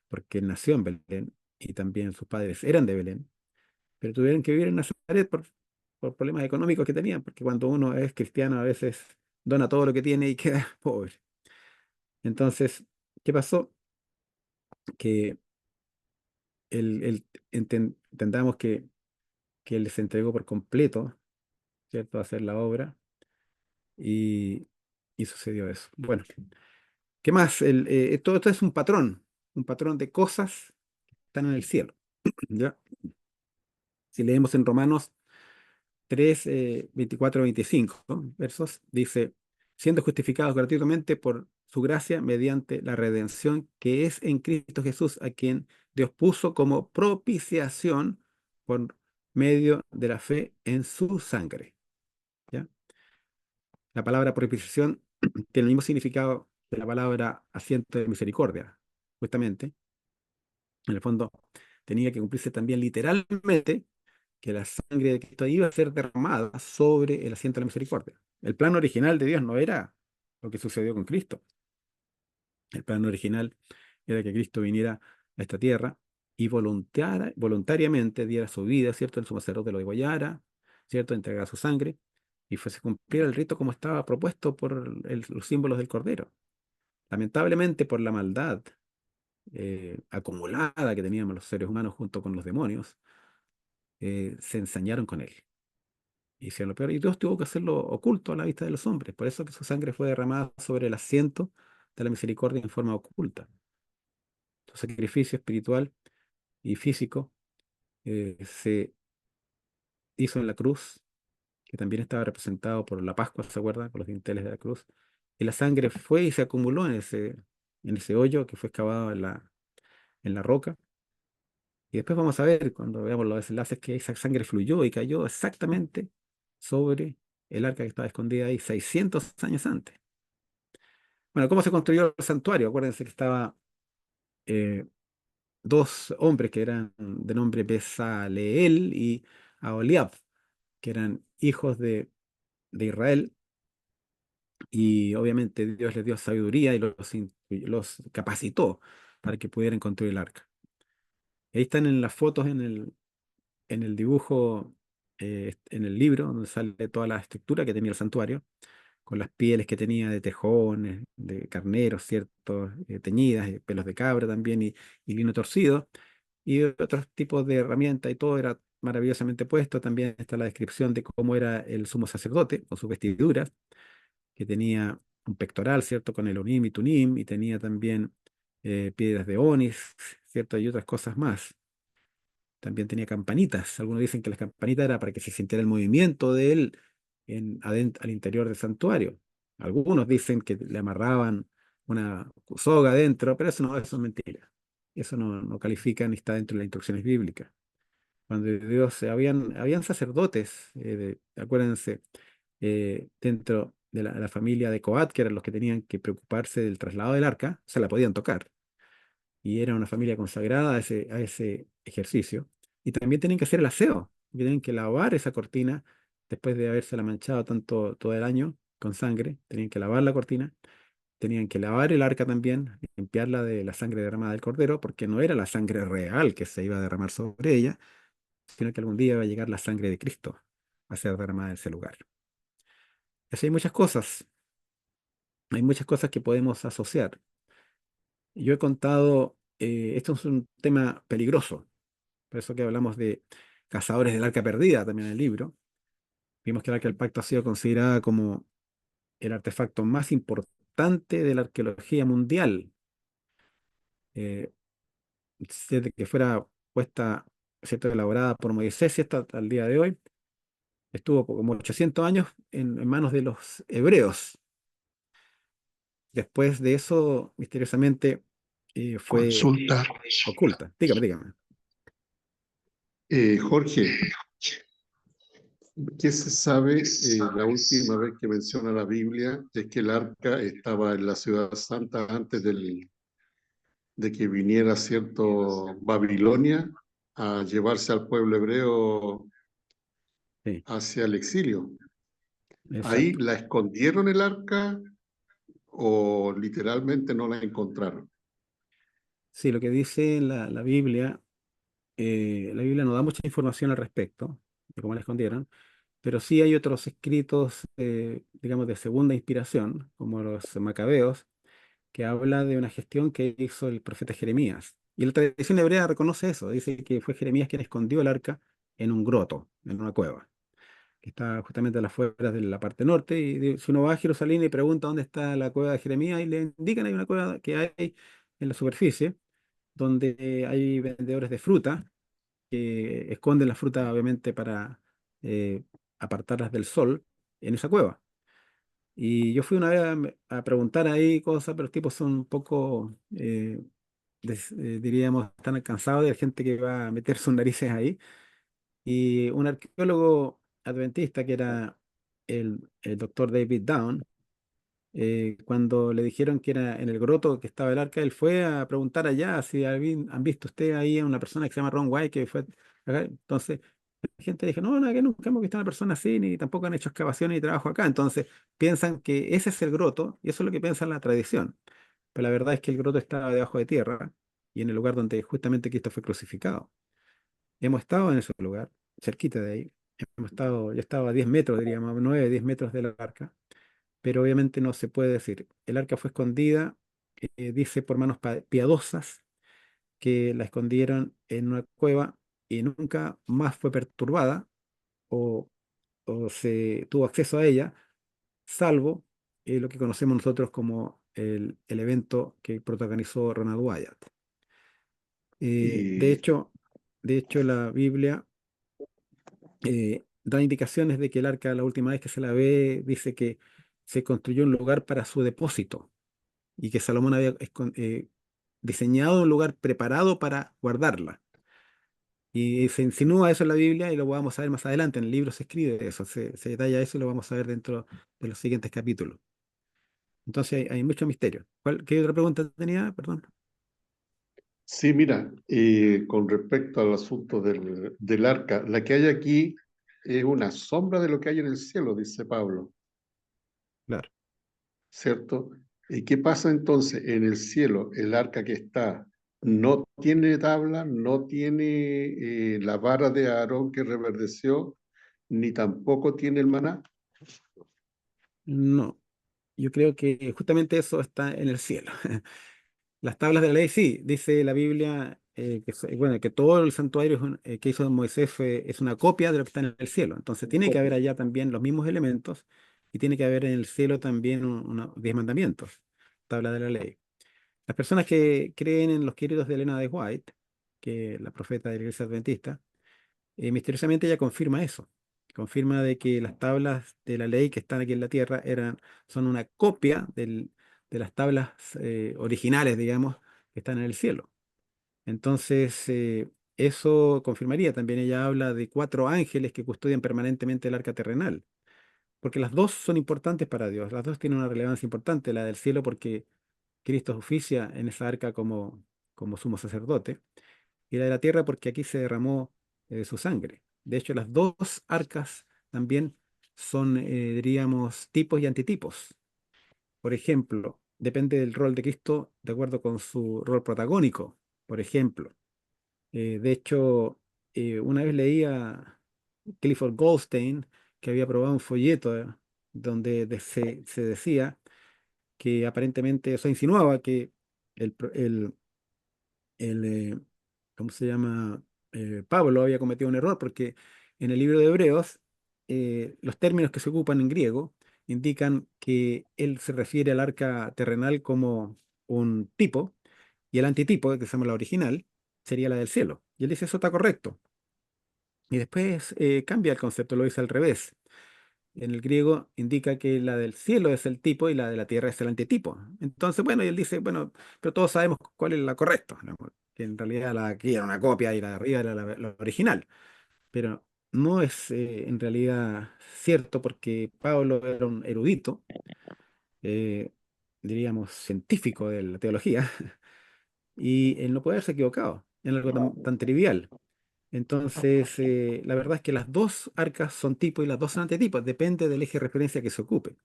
porque él nació en Belén y también sus padres eran de Belén, pero tuvieron que vivir en Nazaret por problemas económicos que tenían, porque cuando uno es cristiano a veces dona todo lo que tiene y queda pobre. Entonces, ¿qué pasó? Que entendamos que él se entregó por completo, ¿cierto?, a hacer la obra y, y sucedió eso. Bueno, ¿qué más? Todo esto es un patrón de cosas están en el cielo. ¿Ya? Si leemos en Romanos 3, 24, 25, ¿no? Versos, dice, siendo justificados gratuitamente por su gracia mediante la redención que es en Cristo Jesús, a quien Dios puso como propiciación por medio de la fe en su sangre. ¿Ya? La palabra propiciación tiene el mismo significado que la palabra asiento de misericordia, justamente. En el fondo, tenía que cumplirse también literalmente que la sangre de Cristo iba a ser derramada sobre el asiento de la misericordia. El plan original de Dios no era lo que sucedió con Cristo. El plan original era que Cristo viniera a esta tierra y voluntariamente diera su vida, ¿cierto? El sumo sacerdote lo degollara, ¿cierto? Entregara su sangre y fuese a cumplir el rito como estaba propuesto por los símbolos del Cordero. Lamentablemente, por la maldad acumulada que teníamos los seres humanos junto con los demonios, se ensañaron con él. Hicieron lo peor. Y Dios tuvo que hacerlo oculto a la vista de los hombres. Por eso que su sangre fue derramada sobre el asiento de la misericordia en forma oculta. Su sacrificio espiritual y físico se hizo en la cruz, que también estaba representado por la Pascua, ¿se acuerda? Por los dinteles de la cruz. Y la sangre fue y se acumuló en ese hoyo que fue excavado en la roca. Y después vamos a ver, cuando veamos los desenlaces, que esa sangre fluyó y cayó exactamente sobre el arca que estaba escondida ahí 600 años antes. Bueno, ¿cómo se construyó el santuario? Acuérdense que estaba eh, dos hombres que eran de nombre Bezaleel y Aholiab, que eran hijos de Israel, y obviamente Dios les dio sabiduría y los capacitó para que pudieran construir el arca. Ahí están en las fotos, en el dibujo, en el libro, donde sale toda la estructura que tenía el santuario, con las pieles que tenía de tejones, de carneros, ¿cierto? Teñidas, pelos de cabra también y lino torcido, y otros tipos de herramientas, y todo era maravillosamente puesto. También está la descripción de cómo era el sumo sacerdote, con sus vestiduras, que tenía un pectoral, ¿cierto? Con el onim y tunim, y tenía también piedras de onis, ¿cierto? Y otras cosas más. También tenía campanitas. Algunos dicen que las campanitas era para que se sintiera el movimiento de él al interior del santuario. Algunos dicen que le amarraban una soga adentro, pero eso es mentira. Eso no califica ni está dentro de las instrucciones bíblicas. Cuando Dios, habían sacerdotes, acuérdense, dentro de la familia de Coat, que eran los que tenían que preocuparse del traslado del arca, se la podían tocar y era una familia consagrada a ese ejercicio. Y también tienen que hacer el aseo, y tienen que lavar esa cortina después de habérsela manchado tanto todo el año con sangre. Tenían que lavar la cortina, tenían que lavar el arca también, limpiarla de la sangre derramada del cordero, porque no era la sangre real que se iba a derramar sobre ella, sino que algún día iba a llegar la sangre de Cristo a ser derramada en ese lugar. Así hay muchas cosas que podemos asociar. Yo he contado, esto es un tema peligroso. Por eso que hablamos de cazadores del arca perdida también en el libro. Vimos que el arca del pacto ha sido considerada como el artefacto más importante de la arqueología mundial. Eh, Desde que fuera puesta, ¿cierto? Elaborada por Moisés y hasta el día de hoy, estuvo como 800 años en manos de los hebreos. Después de eso, misteriosamente, fue Consulta. oculta. Dígame, dígame. Jorge, ¿qué se sabe? La última vez que menciona la Biblia es que el arca estaba en la ciudad santa antes de que viniera, cierto, Babilonia a llevarse al pueblo hebreo Sí, hacia el exilio. ¿Ahí exacto. la escondieron el arca o literalmente no la encontraron? Sí, lo que dice la Biblia no da mucha información al respecto de cómo la escondieron, pero sí hay otros escritos, digamos, de segunda inspiración, como los Macabeos, que habla de una gestión que hizo el profeta Jeremías. Y la tradición hebrea reconoce eso, dice que fue Jeremías quien escondió el arca en un groto, en una cueva, que está justamente a las afueras de la parte norte. Y si uno va a Jerusalén y pregunta dónde está la cueva de Jeremías, y le indican hay una cueva que hay en la superficie, donde hay vendedores de fruta que esconden la fruta, obviamente, para eh, apartarlas del sol en esa cueva. Y yo fui una vez a preguntar ahí cosas, pero los tipos son un poco, diríamos, están cansados de la gente que va a meter sus narices ahí. Y un arqueólogo adventista, que era el doctor David Down, cuando le dijeron que era en el groto que estaba el arca, él fue a preguntar allá si han visto usted ahí a una persona que se llama Ron White que fue acá. Entonces, la gente dijo, no, no, que nunca hemos visto a una persona así, ni tampoco han hecho excavaciones ni trabajo acá. Entonces, piensan que ese es el groto, y eso es lo que piensa la tradición. Pero la verdad es que el groto estaba debajo de tierra y en el lugar donde justamente Cristo fue crucificado. Hemos estado en ese lugar, cerquita de ahí. Yo estaba a 10 metros, diríamos, 9, 10 metros del arca, pero obviamente no se puede decir. El arca fue escondida, dice por manos piadosas, que la escondieron en una cueva y nunca más fue perturbada o, o se tuvo acceso a ella, salvo lo que conocemos nosotros como el evento que protagonizó Ronald Wyatt. Eh, de Y, hecho, de hecho, la Biblia da indicaciones de que el arca, la última vez que se la ve, dice que se construyó un lugar para su depósito y que Salomón había diseñado un lugar preparado para guardarla. Y se insinúa eso en la Biblia y lo vamos a ver más adelante. En el libro se escribe eso, se detalla eso y lo vamos a ver dentro de los siguientes capítulos. Entonces hay mucho misterio. ¿Qué otra pregunta tenía? Perdón. sí, mira, con respecto al asunto del arca, la que hay aquí es una sombra de lo que hay en el cielo, dice Pablo, Claro. ¿cierto? ¿Y qué pasa entonces en el cielo? El arca que está no tiene tabla, no tiene la vara de Aarón que reverdeció, ni tampoco tiene el maná. No, yo creo que justamente eso está en el cielo. Las tablas de la ley, sí, dice la Biblia bueno, que todo el santuario que hizo Moisés es una copia de lo que está en el cielo. Entonces tiene que haber allá también los mismos elementos y tiene que haber en el cielo también 10 mandamientos, tabla de la ley. Las personas que creen en los queridos de Elena de White, que la profeta de la iglesia adventista, misteriosamente ella confirma eso. Confirma de que las tablas de la ley que están aquí en la tierra son una copia de las tablas originales, digamos, que están en el cielo. Entonces, eso confirmaría. También ella habla de 4 ángeles que custodian permanentemente el arca terrenal, porque las dos son importantes para Dios. Las dos tienen una relevancia importante, la del cielo porque Cristo oficia en esa arca como sumo sacerdote, y la de la tierra porque aquí se derramó su sangre. De hecho, las dos arcas también son, diríamos, tipos y antitipos. Por ejemplo, depende del rol de Cristo de acuerdo con su rol protagónico. Por ejemplo, de hecho, una vez leí a Clifford Goldstein que había probado un folleto donde se decía que aparentemente, eso insinuaba que el, pro- el, ¿cómo se llama? Pablo había cometido un error porque en el libro de Hebreos los términos que se ocupan en griego indican que él se refiere al arca terrenal como un tipo y el antitipo, que se llama la original, sería la del cielo. Y él dice, eso está correcto. Y después cambia el concepto, lo dice al revés. En el griego indica que la del cielo es el tipo y la de la tierra es el antitipo. Entonces, bueno, y él dice, bueno, pero todos sabemos cuál es la correcta, ¿no? Que en realidad la aquí era una copia y la de arriba era la original. Pero no es en realidad cierto porque Pablo era un erudito, eh, diríamos científico de la teología, y él no puede haberse equivocado en algo tan trivial. Entonces, la verdad es que las dos arcas son tipo y las dos son antitipos, depende del eje de referencia que se ocupe.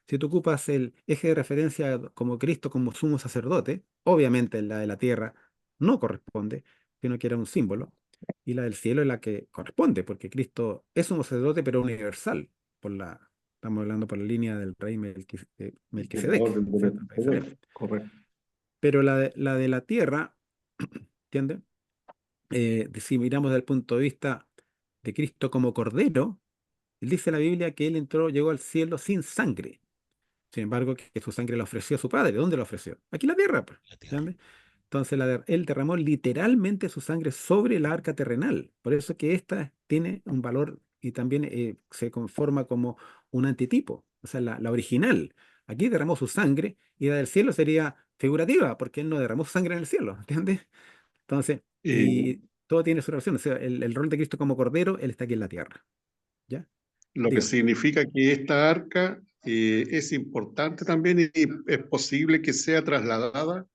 Si tú ocupas el eje de referencia como Cristo como sumo sacerdote, obviamente la de la tierra no corresponde, sino que era un símbolo, y la del cielo es la que corresponde, porque Cristo es sumo sacerdote, pero universal, estamos hablando por la línea del rey En la Melquisedec, orden de ¿cierto? De Salem. Melquisedec, correcto. Pero la de la tierra, ¿entiendes? Si miramos desde el punto de vista de Cristo como Cordero, él dice en la Biblia que él llegó al cielo sin sangre. Sin embargo, que su sangre la ofreció a su Padre. ¿Dónde la ofreció? Aquí en la tierra, pues, La tierra. ¿entiendes? Entonces él derramó literalmente su sangre sobre la arca terrenal. Por eso que esta tiene un valor y también se conforma como un antitipo, o sea, la original. Aquí derramó su sangre y la del cielo sería figurativa, porque él no derramó su sangre en el cielo, ¿entiendes? Entonces, Y y todo tiene su relación. O sea, el rol de Cristo como cordero, él está aquí en la tierra. ¿Ya? lo que Dígame. significa que esta arca es importante también y es posible que sea trasladada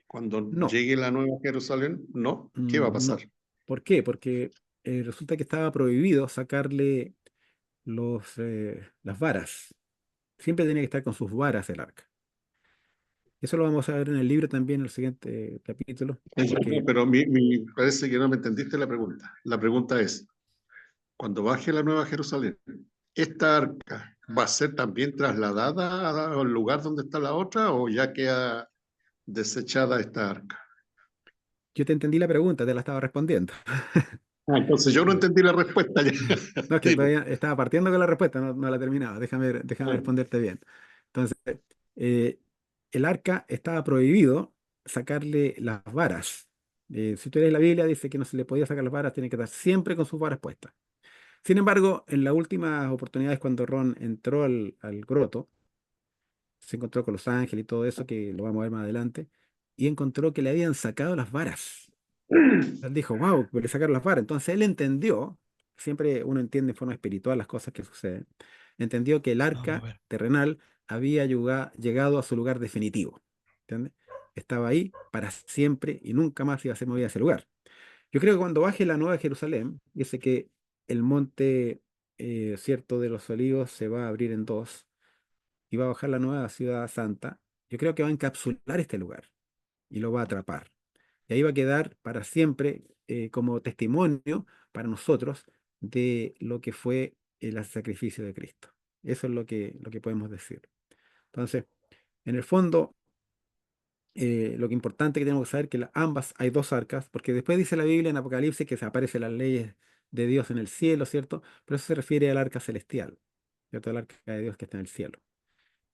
cuando No, llegue la Nueva Jerusalén. ¿No? ¿Qué va a pasar? no. ¿Por qué? Porque resulta que estaba prohibido sacarle las varas. Siempre tenía que estar con sus varas el arca. Eso lo vamos a ver en el libro también, en el siguiente capítulo, No, porque pero parece que no me entendiste la pregunta. La pregunta es, cuando baje la Nueva Jerusalén, ¿esta arca va a ser también trasladada al lugar donde está la otra o ya queda desechada esta arca? yo te entendí la pregunta, te la estaba respondiendo. Ah, entonces yo no Eh, entendí la respuesta ya. No, es que Dime. todavía estaba partiendo con la respuesta, no la terminaba. Déjame Ah, responderte bien. Entonces, eh, el arca estaba prohibido sacarle las varas. Si tú lees la Biblia, dice que no se le podía sacar las varas, tiene que estar siempre con sus varas puestas. Sin embargo, en las últimas oportunidades, cuando Ron entró al groto, se encontró con los ángeles y todo eso, que lo vamos a ver más adelante, y encontró que le habían sacado las varas. Él dijo, wow, le sacaron las varas. Entonces él entendió, siempre uno entiende en forma espiritual las cosas que suceden, entendió que el Vamos a arca ver. terrenal había llegado a su lugar definitivo. ¿Entiendes? Estaba ahí para siempre y nunca más iba a ser movida a ese lugar. Yo creo que cuando baje la Nueva Jerusalén, dice que el monte, cierto, de los olivos se va a abrir en dos y va a bajar la nueva ciudad santa. Yo creo que va a encapsular este lugar y lo va a atrapar. Y ahí va a quedar para siempre como testimonio para nosotros de lo que fue el sacrificio de Cristo. Eso es lo que podemos decir. Entonces, en el fondo, lo que importante que tenemos que saber es que ambas hay dos arcas, porque después dice la Biblia en Apocalipsis que se aparecen las leyes de Dios en el cielo, ¿cierto? Pero eso se refiere al arca celestial, ¿cierto? El arca de Dios que está en el cielo.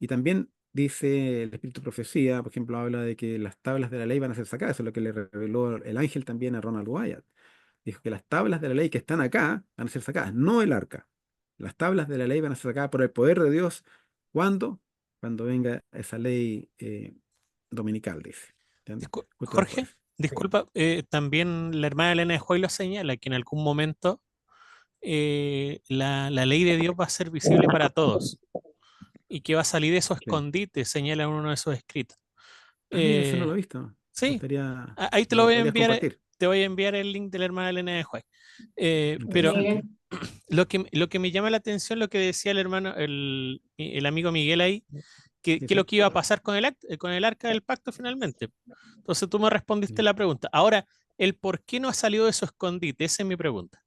Y también dice el Espíritu de Profecía, por ejemplo, habla de que las tablas de la ley van a ser sacadas. Eso es lo que le reveló el ángel también a Ronald Wyatt. Dijo que las tablas de la ley que están acá van a ser sacadas, no el arca. Las tablas de la ley van a ser sacadas por el poder de Dios. ¿Cuándo? Cuando venga esa ley dominical, dice. ¿Entiendes? Justo Jorge, después. disculpa, también la hermana Elena de Hoy lo señala que en algún momento la ley de Dios va a ser visible para todos y que va a salir de esos Sí. escondites, señala en uno de esos escritos. Ah, mira, eso no lo Eh, he visto. Me sí, gustaría, ahí te ¿me lo lo voy a podrías enviar, compartir? te voy a enviar el link de la hermana Elena de Hoy. Pero Interesante. lo que me llama la atención, lo que decía el hermano, el amigo Miguel ahí, Sí, que lo sí. que iba a pasar con el arca del pacto finalmente. Entonces tú me respondiste Sí. la pregunta. Ahora, el por qué no ha salido de su escondite, esa es mi pregunta.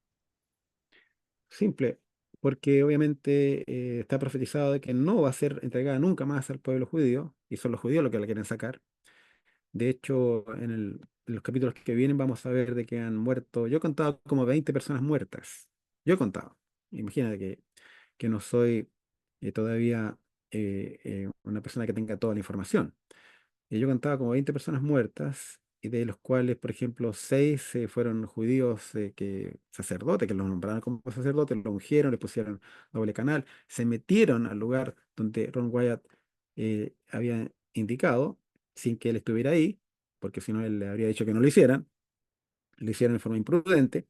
Simple, porque obviamente está profetizado de que no va a ser entregada nunca más al pueblo judío, y son los judíos los que la quieren sacar. De hecho, en los capítulos que vienen vamos a ver de que han muerto, yo he contado como 20 personas muertas. Yo he contado. Imagínate que no soy todavía una persona que tenga toda la información. Yo contaba como 20 personas muertas, y de los cuales, por ejemplo, 6 fueron judíos sacerdotes, que los nombraron como sacerdotes, lo ungieron, le pusieron doble canal, se metieron al lugar donde Ron Wyatt había indicado, sin que él estuviera ahí, porque si no él le habría dicho que no lo hicieran, lo hicieron de forma imprudente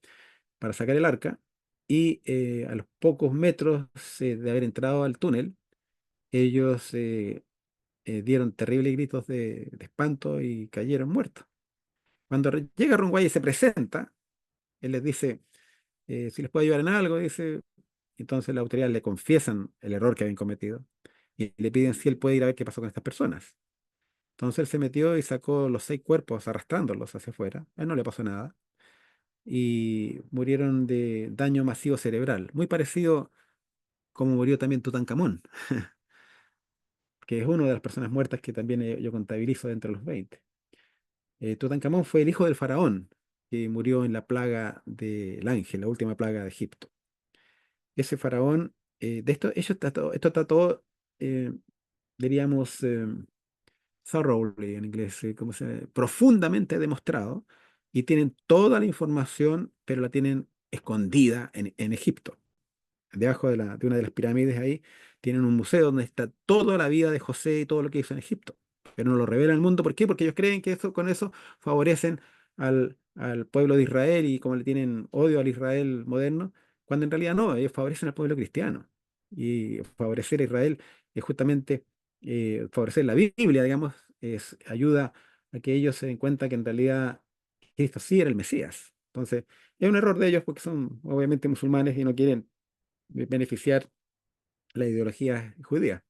para sacar el arca, y a los pocos metros de haber entrado al túnel, ellos dieron terribles gritos de espanto y cayeron muertos. Cuando llega Ron Wyatt y se presenta, él les dice, si les puedo ayudar en algo, dice, entonces las autoridades le confiesan el error que habían cometido y le piden si él puede ir a ver qué pasó con estas personas. Entonces él se metió y sacó los 6 cuerpos arrastrándolos hacia afuera. A él no le pasó nada. Y murieron de daño masivo cerebral, muy parecido como murió también Tutankamón, que es una de las personas muertas que también yo contabilizo dentro de los 20. Tutankamón fue el hijo del faraón que murió en la plaga del ángel, la última plaga de Egipto. Ese faraón, de esto, esto está todo, eh, diríamos, thoroughly en inglés, profundamente demostrado, y tienen toda la información, pero la tienen escondida en Egipto. Debajo de una de las pirámides ahí, tienen un museo donde está toda la vida de José y todo lo que hizo en Egipto. Pero no lo revela al mundo. ¿Por qué? Porque ellos creen que con eso favorecen al pueblo de Israel y como le tienen odio al Israel moderno, cuando en realidad no, ellos favorecen al pueblo cristiano. Y favorecer a Israel es justamente favorecer la Biblia, digamos, ayuda a que ellos se den cuenta que en realidad Cristo sí era el Mesías. Entonces, es un error de ellos porque son obviamente musulmanes y no quieren beneficiar la ideología judía.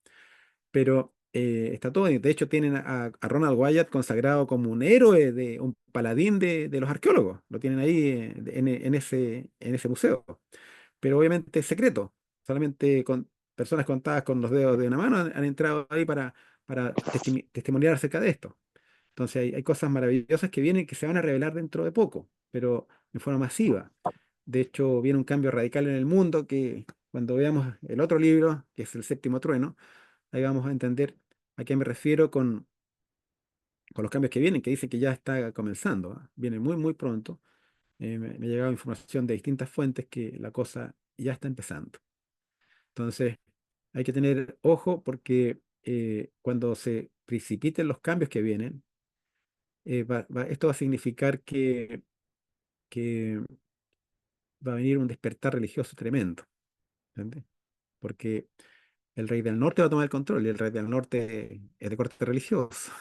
Pero está todo, de hecho tienen a Ronald Wyatt consagrado como un héroe, un paladín de los arqueólogos, lo tienen ahí en ese museo, pero obviamente es secreto, solamente con personas contadas con los dedos de una mano han entrado ahí para testimoniar acerca de esto. Entonces hay cosas maravillosas que vienen que se van a revelar dentro de poco, pero en forma masiva. De hecho, viene un cambio radical en el mundo que cuando veamos el otro libro, que es El Séptimo Trueno, ahí vamos a entender a qué me refiero con los cambios que vienen, que dicen que ya está comenzando, ¿ah? Viene muy, muy pronto. Me ha llegado información de distintas fuentes que la cosa ya está empezando. Entonces, hay que tener ojo porque cuando se precipiten los cambios que vienen, esto va a significar que va a venir un despertar religioso tremendo, ¿entiendes? Porque el rey del norte va a tomar el control y el rey del norte es de corte religioso.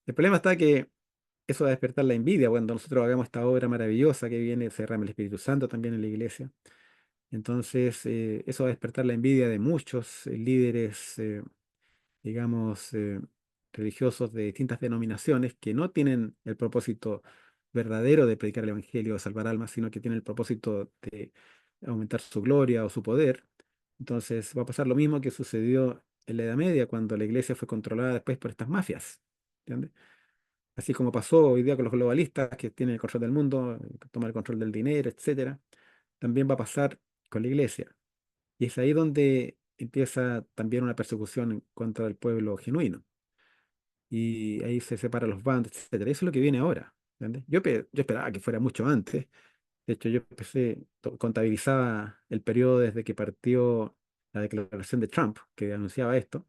El problema está que eso va a despertar la envidia cuando nosotros hagamos esta obra maravillosa que viene, se derrama el Espíritu Santo también en la iglesia. Entonces, eso va a despertar la envidia de muchos líderes, digamos, religiosos de distintas denominaciones que no tienen el propósito verdadero de predicar el Evangelio o salvar almas, sino que tienen el propósito de aumentar su gloria o su poder. Entonces va a pasar lo mismo que sucedió en la Edad Media, cuando la iglesia fue controlada después por estas mafias. ¿Entiendes? Así como pasó hoy día con los globalistas que tienen el control del mundo, que toman el control del dinero, etcétera, también va a pasar con la iglesia. Y es ahí donde empieza también una persecución contra el pueblo genuino. Y ahí se separan los bandos, etcétera. Eso es lo que viene ahora. ¿Entiendes? Yo esperaba que fuera mucho antes. De hecho, yo contabilizaba el periodo desde que partió la declaración de Trump, que anunciaba esto,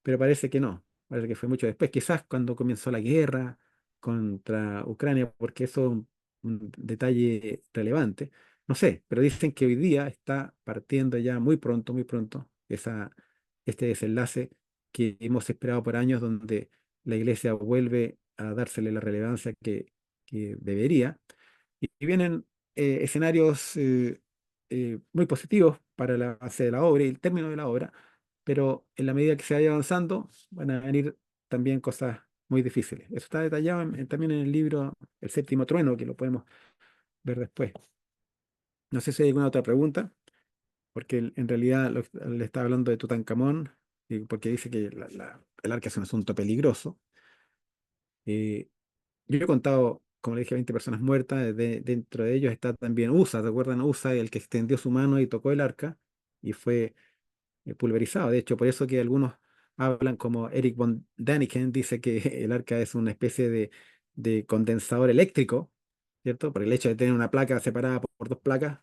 pero parece que no, parece que fue mucho después, quizás cuando comenzó la guerra contra Ucrania, porque eso es un detalle relevante, no sé, pero dicen que hoy día está partiendo ya muy pronto, este desenlace que hemos esperado por años, donde la iglesia vuelve a dársele la relevancia que debería, y vienen escenarios muy positivos para el avance de la obra y el término de la obra, pero en la medida que se vaya avanzando, van a venir también cosas muy difíciles. Eso está detallado también en el libro El Séptimo Trueno, que lo podemos ver después. No sé si hay alguna otra pregunta, porque en realidad le estaba hablando de Tutankamón, porque dice que el arca es un asunto peligroso. Eh, yo he contado, como le dije, 20 personas muertas. Dentro de ellos está también Usa. ¿Te acuerdan? Usa, el que extendió su mano y tocó el arca y fue pulverizado. De hecho, por eso que algunos hablan, como Eric von Däniken, dice que el arca es una especie de condensador eléctrico, ¿cierto? Por el hecho de tener una placa separada por dos placas,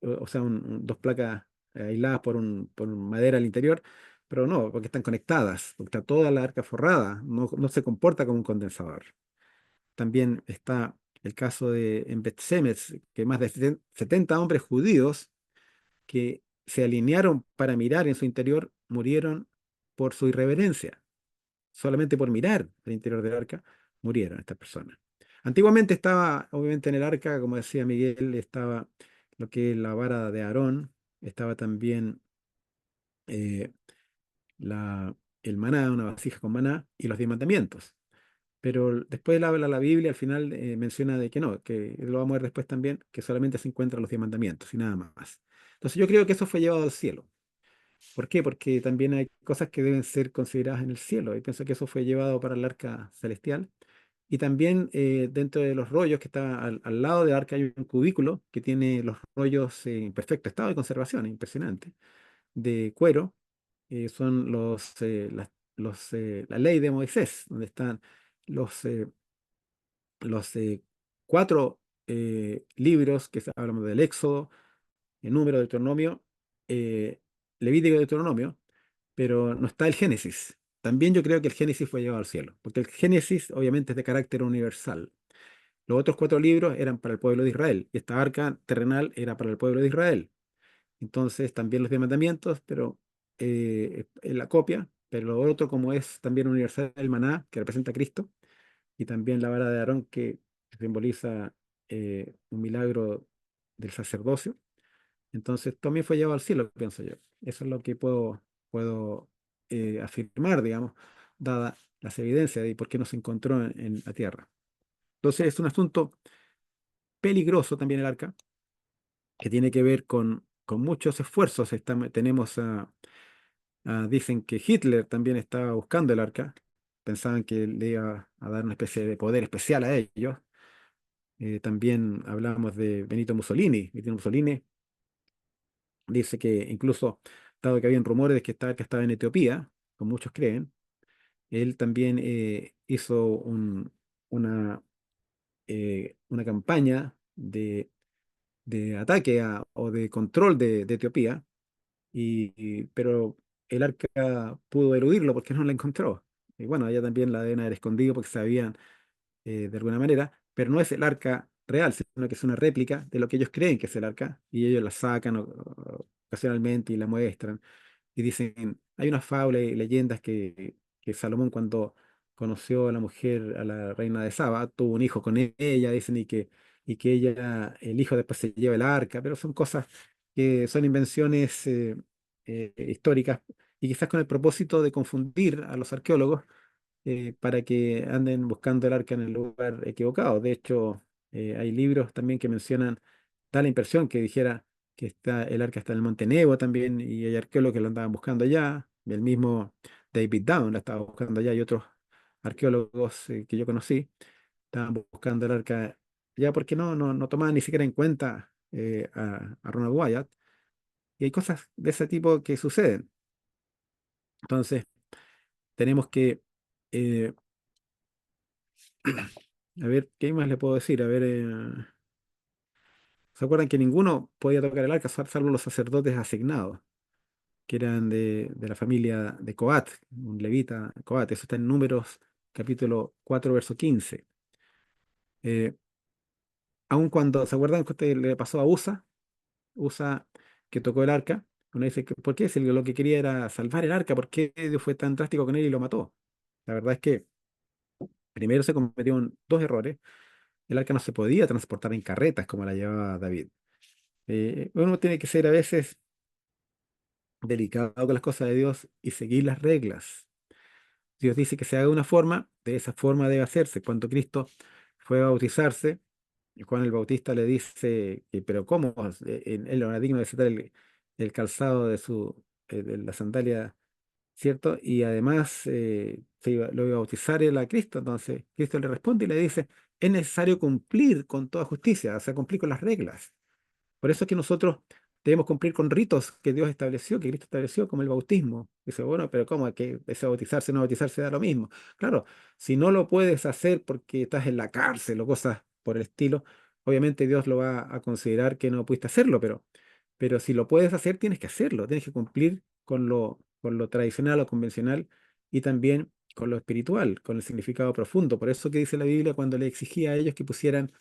o sea, dos placas aisladas por madera al interior, pero no, porque están conectadas, porque está toda la arca forrada, no se comporta como un condensador. También está el caso de en Bet Semes, que más de 70 hombres judíos que se alinearon para mirar en su interior murieron por su irreverencia. Solamente por mirar al interior del arca murieron estas personas. Antiguamente estaba, obviamente, en el arca, como decía Miguel, estaba lo que es la vara de Aarón, estaba también eh, la, el maná, una vasija con maná, y los 10 mandamientos. Pero después habla la Biblia, al final menciona de que no, que lo vamos a ver después también, que solamente se encuentran los 10 mandamientos y nada más. Entonces yo creo que eso fue llevado al cielo. ¿Por qué? Porque también hay cosas que deben ser consideradas en el cielo. Y pienso que eso fue llevado para el arca celestial. Y también dentro de los rollos que está al lado del arca hay un cubículo que tiene los rollos en perfecto estado de conservación, impresionante, de cuero. Son la ley de Moisés, donde están los, eh, los 4 libros hablamos del Éxodo, el Número, Deuteronomio, eh, Levítico y Deuteronomio, pero no está el Génesis. También yo creo que el Génesis fue llevado al cielo, porque el Génesis obviamente es de carácter universal. Los otros 4 libros eran para el pueblo de Israel, y esta arca terrenal era para el pueblo de Israel. Entonces también los 10 mandamientos, pero en la copia, pero lo otro como es también universal, el maná, que representa a Cristo, y también la vara de Aarón, que simboliza un milagro del sacerdocio. Entonces también fue llevado al cielo, pienso yo. Eso es lo que puedo afirmar, digamos, dada las evidencias de por qué no se encontró en la tierra. Entonces es un asunto peligroso también el arca, que tiene que ver con muchos esfuerzos. Tenemos dicen que Hitler también estaba buscando el arca. Pensaban que le iba a dar una especie de poder especial a ellos. También hablamos de Benito Mussolini. Benito Mussolini dice que incluso, dado que habían rumores de que esta arca estaba en Etiopía, como muchos creen, él también hizo una campaña de ataque o de control de Etiopía, pero el arca pudo eludirlo porque no la encontró. Y bueno, allá también la deben haber escondido porque sabían de alguna manera, pero no es el arca real, sino que es una réplica de lo que ellos creen que es el arca, y ellos la sacan ocasionalmente y la muestran. Y dicen, hay una fábula y leyendas que Salomón cuando conoció a la mujer, a la reina de Saba, tuvo un hijo con ella, dicen, y que ella, el hijo después se lleva el arca, pero son cosas que son invenciones históricas, y quizás con el propósito de confundir a los arqueólogos para que anden buscando el arca en el lugar equivocado. De hecho, hay libros también que mencionan, da la impresión que dijera que el arca está en el Monte Nebo también, y hay arqueólogos que lo andaban buscando allá. El mismo David Down la estaba buscando allá, y otros arqueólogos que yo conocí estaban buscando el arca allá porque no tomaban ni siquiera en cuenta a Ronald Wyatt. Y hay cosas de ese tipo que suceden. Entonces, tenemos que eh, a ver, ¿qué más le puedo decir? A ver, ¿se acuerdan que ninguno podía tocar el arca salvo los sacerdotes asignados, que eran de la familia de Coat, un levita, Coat? Eso está en Números capítulo 4, verso 15. Eh, Aun cuando, ¿se acuerdan que usted le pasó a Usa que tocó el arca? Uno dice, ¿por qué? Si lo que quería era salvar el arca, ¿por qué Dios fue tan drástico con él y lo mató? La verdad es que primero se cometieron 2 errores. El arca no se podía transportar en carretas como la llevaba David. Uno tiene que ser a veces delicado con las cosas de Dios y seguir las reglas. Dios dice que se haga de una forma, de esa forma debe hacerse. Cuando Cristo fue a bautizarse, y Juan el Bautista le dice, pero ¿cómo? Él no era digno de desatar el calzado de la sandalia, ¿cierto? Y además lo iba a bautizar él a Cristo. Entonces Cristo le responde y le dice, es necesario cumplir con toda justicia, o sea, cumplir con las reglas. Por eso es que nosotros debemos cumplir con ritos que Dios estableció, que Cristo estableció, como el bautismo. Dice, bueno, pero ¿cómo? Que ese bautizarse, no bautizarse da lo mismo. Claro, si no lo puedes hacer porque estás en la cárcel o cosas por el estilo, obviamente Dios lo va a considerar que no pudiste hacerlo, pero si lo puedes hacer, tienes que hacerlo, tienes que cumplir con lo tradicional o convencional, y también con lo espiritual, con el significado profundo. Por eso que dice la Biblia cuando le exigía a ellos que pusieran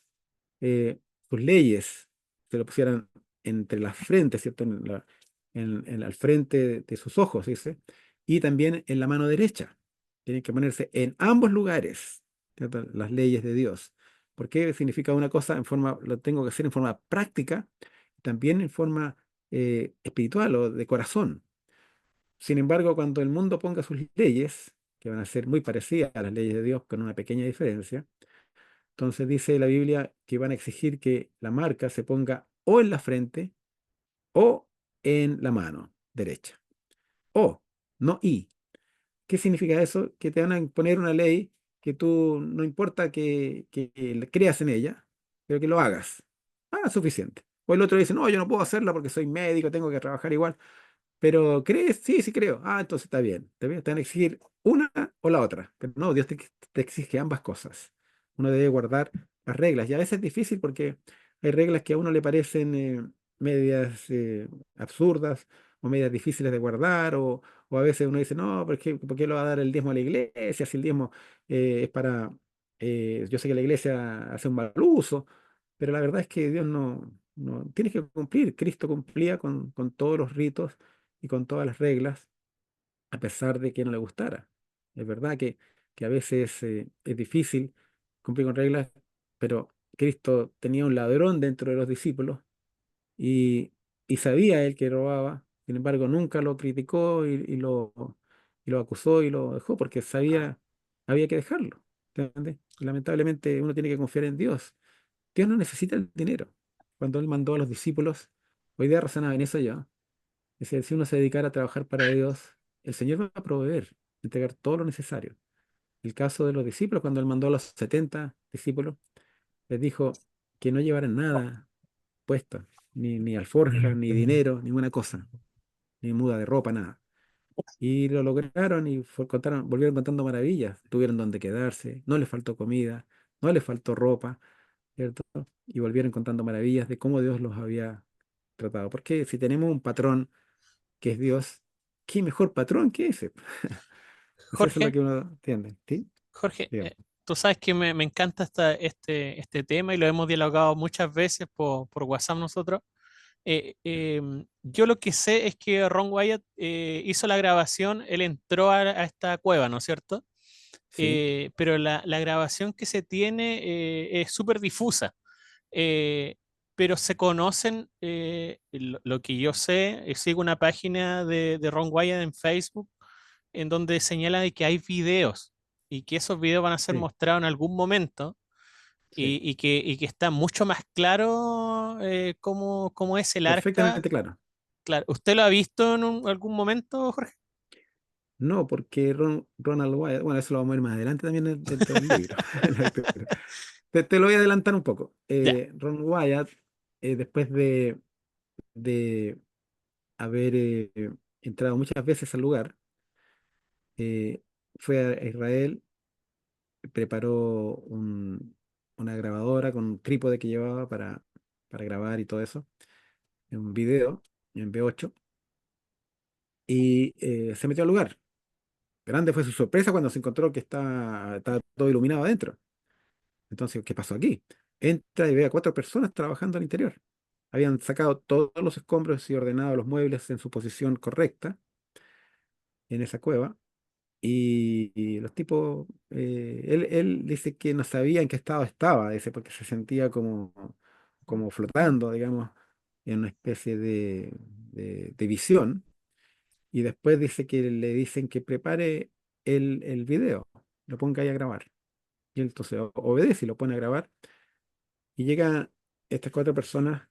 sus leyes, se lo pusieran entre las frentes, ¿cierto? Al frente de sus ojos, dice, y también en la mano derecha. Tienen que ponerse en ambos lugares, ¿cierto? Las leyes de Dios. ¿Por qué significa una cosa lo tengo que hacer en forma práctica, también en forma espiritual o de corazón? Sin embargo, cuando el mundo ponga sus leyes, que van a ser muy parecidas a las leyes de Dios, con una pequeña diferencia, entonces dice la Biblia que van a exigir que la marca se ponga o en la frente o en la mano derecha. O, no y. ¿Qué significa eso? Que te van a imponer una ley que tú no importa que creas en ella, pero que lo hagas. Ah, suficiente. O el otro dice, no, yo no puedo hacerla porque soy médico, tengo que trabajar igual. pero ¿crees? Sí, sí creo. Ah, entonces está bien. Te van a exigir una o la otra. Pero no, Dios te exige ambas cosas. Uno debe guardar las reglas. Y a veces es difícil porque hay reglas que a uno le parecen medias absurdas o medias difíciles de guardar. O a veces uno dice, no, ¿por qué lo va a dar el diezmo a la iglesia? Si el diezmo es para... yo sé que la iglesia hace un mal uso, pero la verdad es que Dios no tiene que cumplir. Cristo cumplía con todos los ritos y con todas las reglas, a pesar de que no le gustara. Es verdad que a veces es difícil cumplir con reglas, pero Cristo tenía un ladrón dentro de los discípulos y, y sabía él que robaba, sin embargo nunca lo criticó y lo acusó y lo dejó porque sabía, había que dejarlo. ¿Entiendes? Y lamentablemente uno tiene que confiar en Dios. Dios no necesita el dinero. Cuando Él mandó a los discípulos, hoy día razonaba en eso yo. Dice, si uno se dedicara a trabajar para Dios, el Señor va a proveer, entregar todo lo necesario. El caso de los discípulos, cuando Él mandó a los 70 discípulos, les dijo que no llevaran nada puesto, ni alforja, ni dinero, ninguna cosa, ni muda de ropa, nada. Y lo lograron y volvieron contando maravillas. Tuvieron donde quedarse, no les faltó comida, no les faltó ropa, ¿cierto? Y volvieron contando maravillas de cómo Dios los había tratado. Porque si tenemos un patrón que es Dios, ¿qué mejor patrón que ese? Entonces eso es lo Jorge, que uno entiende, ¿sí? Jorge, Dígame. tú sabes que me encanta este tema y lo hemos dialogado muchas veces por WhatsApp nosotros. Yo lo que sé es que Ron Wyatt hizo la grabación, él entró a esta cueva, ¿no es cierto? Sí, Pero la grabación que se tiene es súper difusa. Eh, pero se conocen, lo que yo sé, sigo una página de Ron Wyatt en Facebook en donde señala de que hay videos y que esos videos van a ser sí, mostrados en algún momento sí. y que está mucho más claro cómo es el arca. Perfectamente claro. Claro, ¿usted lo ha visto en algún momento, Jorge? No, porque Ronald Wyatt, bueno, eso lo vamos a ver más adelante también dentro del libro, en la lectura. Te lo voy a adelantar un poco. Ya, Ron Wyatt, después de haber entrado muchas veces al lugar, eh, fue a Israel, preparó una grabadora con un trípode que llevaba para grabar y todo eso, en un video, en V8, y se metió al lugar. Grande fue su sorpresa cuando se encontró que estaba todo iluminado adentro. Entonces, ¿qué pasó aquí? Entra y ve a 4 personas trabajando al interior. Habían sacado todos los escombros y ordenado los muebles en su posición correcta en esa cueva. Y los tipos, él dice que no sabía en qué estado estaba, dice, porque se sentía como flotando, digamos, en una especie de visión. Y después dice que le dicen que prepare el video, lo ponga ahí a grabar. Y él entonces obedece y lo pone a grabar. Y llegan estas 4 personas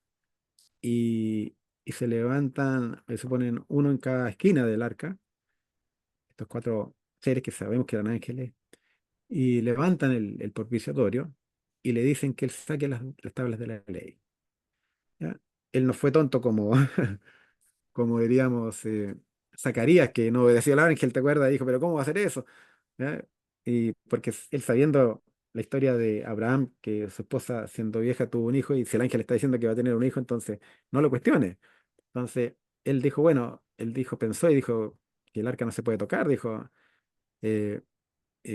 y se levantan, se ponen uno en cada esquina del arca, estos 4 seres que sabemos que eran ángeles, y levantan el propiciatorio y le dicen que él saque las tablas de la ley. ¿Ya? Él no fue tonto como, como diríamos, Zacarías, que no obedeció al ángel, ¿te acuerdas? Dijo, pero ¿cómo va a hacer eso? ¿Ya? Y porque él sabiendo la historia de Abraham, que su esposa siendo vieja tuvo un hijo, y si el ángel está diciendo que va a tener un hijo, entonces no lo cuestione. Entonces él dijo, bueno, él dijo, pensó y dijo que el arca no se puede tocar, dijo, eh,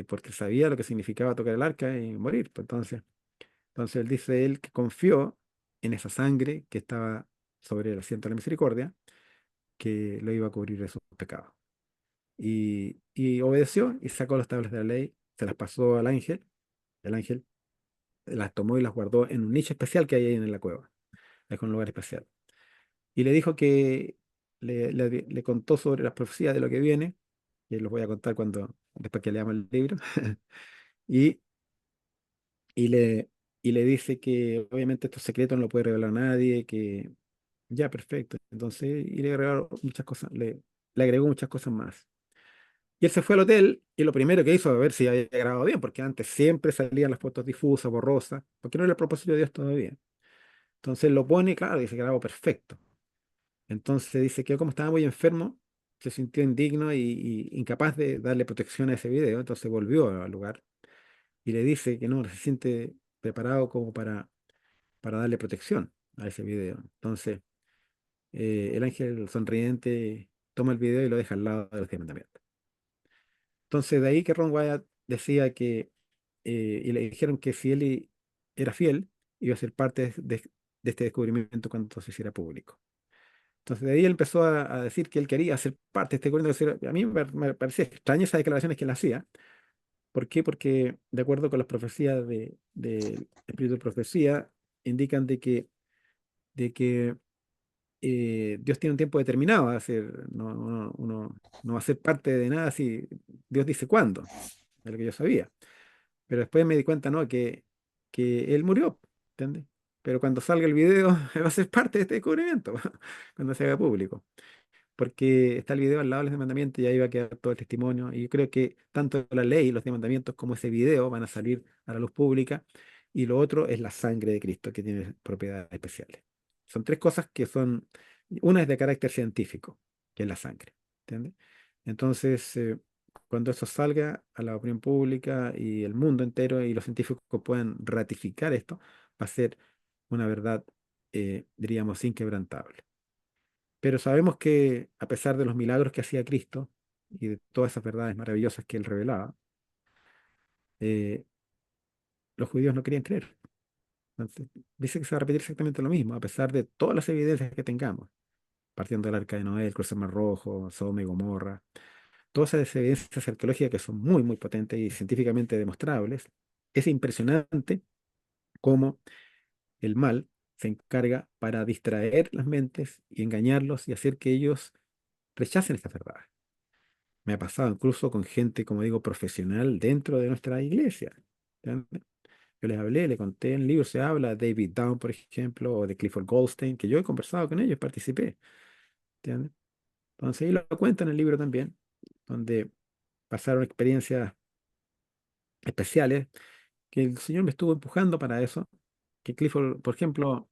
porque sabía lo que significaba tocar el arca y morir. Pues entonces él dice él que confió en esa sangre que estaba sobre el asiento de la misericordia, que lo iba a cubrir de sus pecados. Y obedeció y sacó las tablas de la ley, se las pasó al ángel. El ángel las tomó y las guardó en un nicho especial que hay ahí en la cueva, es un lugar especial. Y le dijo que le contó sobre las profecías de lo que viene, que los voy a contar después que leamos el libro, y, y le, y le dice que obviamente estos secretos no lo puede revelar nadie, que ya, perfecto. Entonces, y le agregó muchas cosas, le agregó muchas cosas más. Y él se fue al hotel y lo primero que hizo a ver si había grabado bien, porque antes siempre salían las fotos difusas, borrosas, porque no era el propósito de Dios todavía. Entonces lo pone, claro, dice que grabó perfecto. Entonces dice que como estaba muy enfermo, se sintió indigno y incapaz de darle protección a ese video, entonces volvió al lugar y le dice que no se siente preparado como para darle protección a ese video. Entonces el ángel sonriente toma el video y lo deja al lado de los 10 mandamientos. Entonces de ahí que Ron Wyatt decía que, y le dijeron que si él era fiel, iba a ser parte de este descubrimiento cuando se hiciera público. Entonces de ahí él empezó a decir que él quería ser parte de este descubrimiento. A mí me parecía extraña esas declaraciones que él hacía. ¿Por qué? Porque de acuerdo con las profecías del espíritu de profecía, indican de que Dios tiene un tiempo determinado, va a ser, no, uno no va a ser parte de nada si Dios dice cuándo, de lo que yo sabía. Pero después me di cuenta, ¿no? Que él murió, ¿entiendes? Pero cuando salga el video va a ser parte de este descubrimiento, cuando se haga público. Porque está el video al lado de los mandamientos y ahí va a quedar todo el testimonio. Y yo creo que tanto la ley, los mandamientos, como ese video van a salir a la luz pública. Y lo otro es la sangre de Cristo, que tiene propiedades especiales. Son tres cosas que son, una es de carácter científico, que es la sangre, ¿entiendes? Entonces, cuando eso salga a la opinión pública y el mundo entero y los científicos puedan ratificar esto, va a ser una verdad, diríamos, inquebrantable. Pero sabemos que a pesar de los milagros que hacía Cristo y de todas esas verdades maravillosas que él revelaba, eh, los judíos no querían creer. Entonces, dice que se va a repetir exactamente lo mismo, a pesar de todas las evidencias que tengamos, partiendo del Arca de Noé, el Cruce del Mar Rojo, Sodoma y Gomorra, todas esas evidencias arqueológicas que son muy, muy potentes y científicamente demostrables. Es impresionante cómo el mal se encarga para distraer las mentes y engañarlos y hacer que ellos rechacen estas verdades. Me ha pasado incluso con gente, como digo, profesional dentro de nuestra iglesia. ¿Entiendes? Yo les hablé, le conté, en el libro se habla de David Down, por ejemplo, o de Clifford Goldstein, que yo he conversado con ellos, participé. ¿Entiendes? Entonces, ahí lo cuenta en el libro también, donde pasaron experiencias especiales, que el Señor me estuvo empujando para eso. Que Clifford, por ejemplo,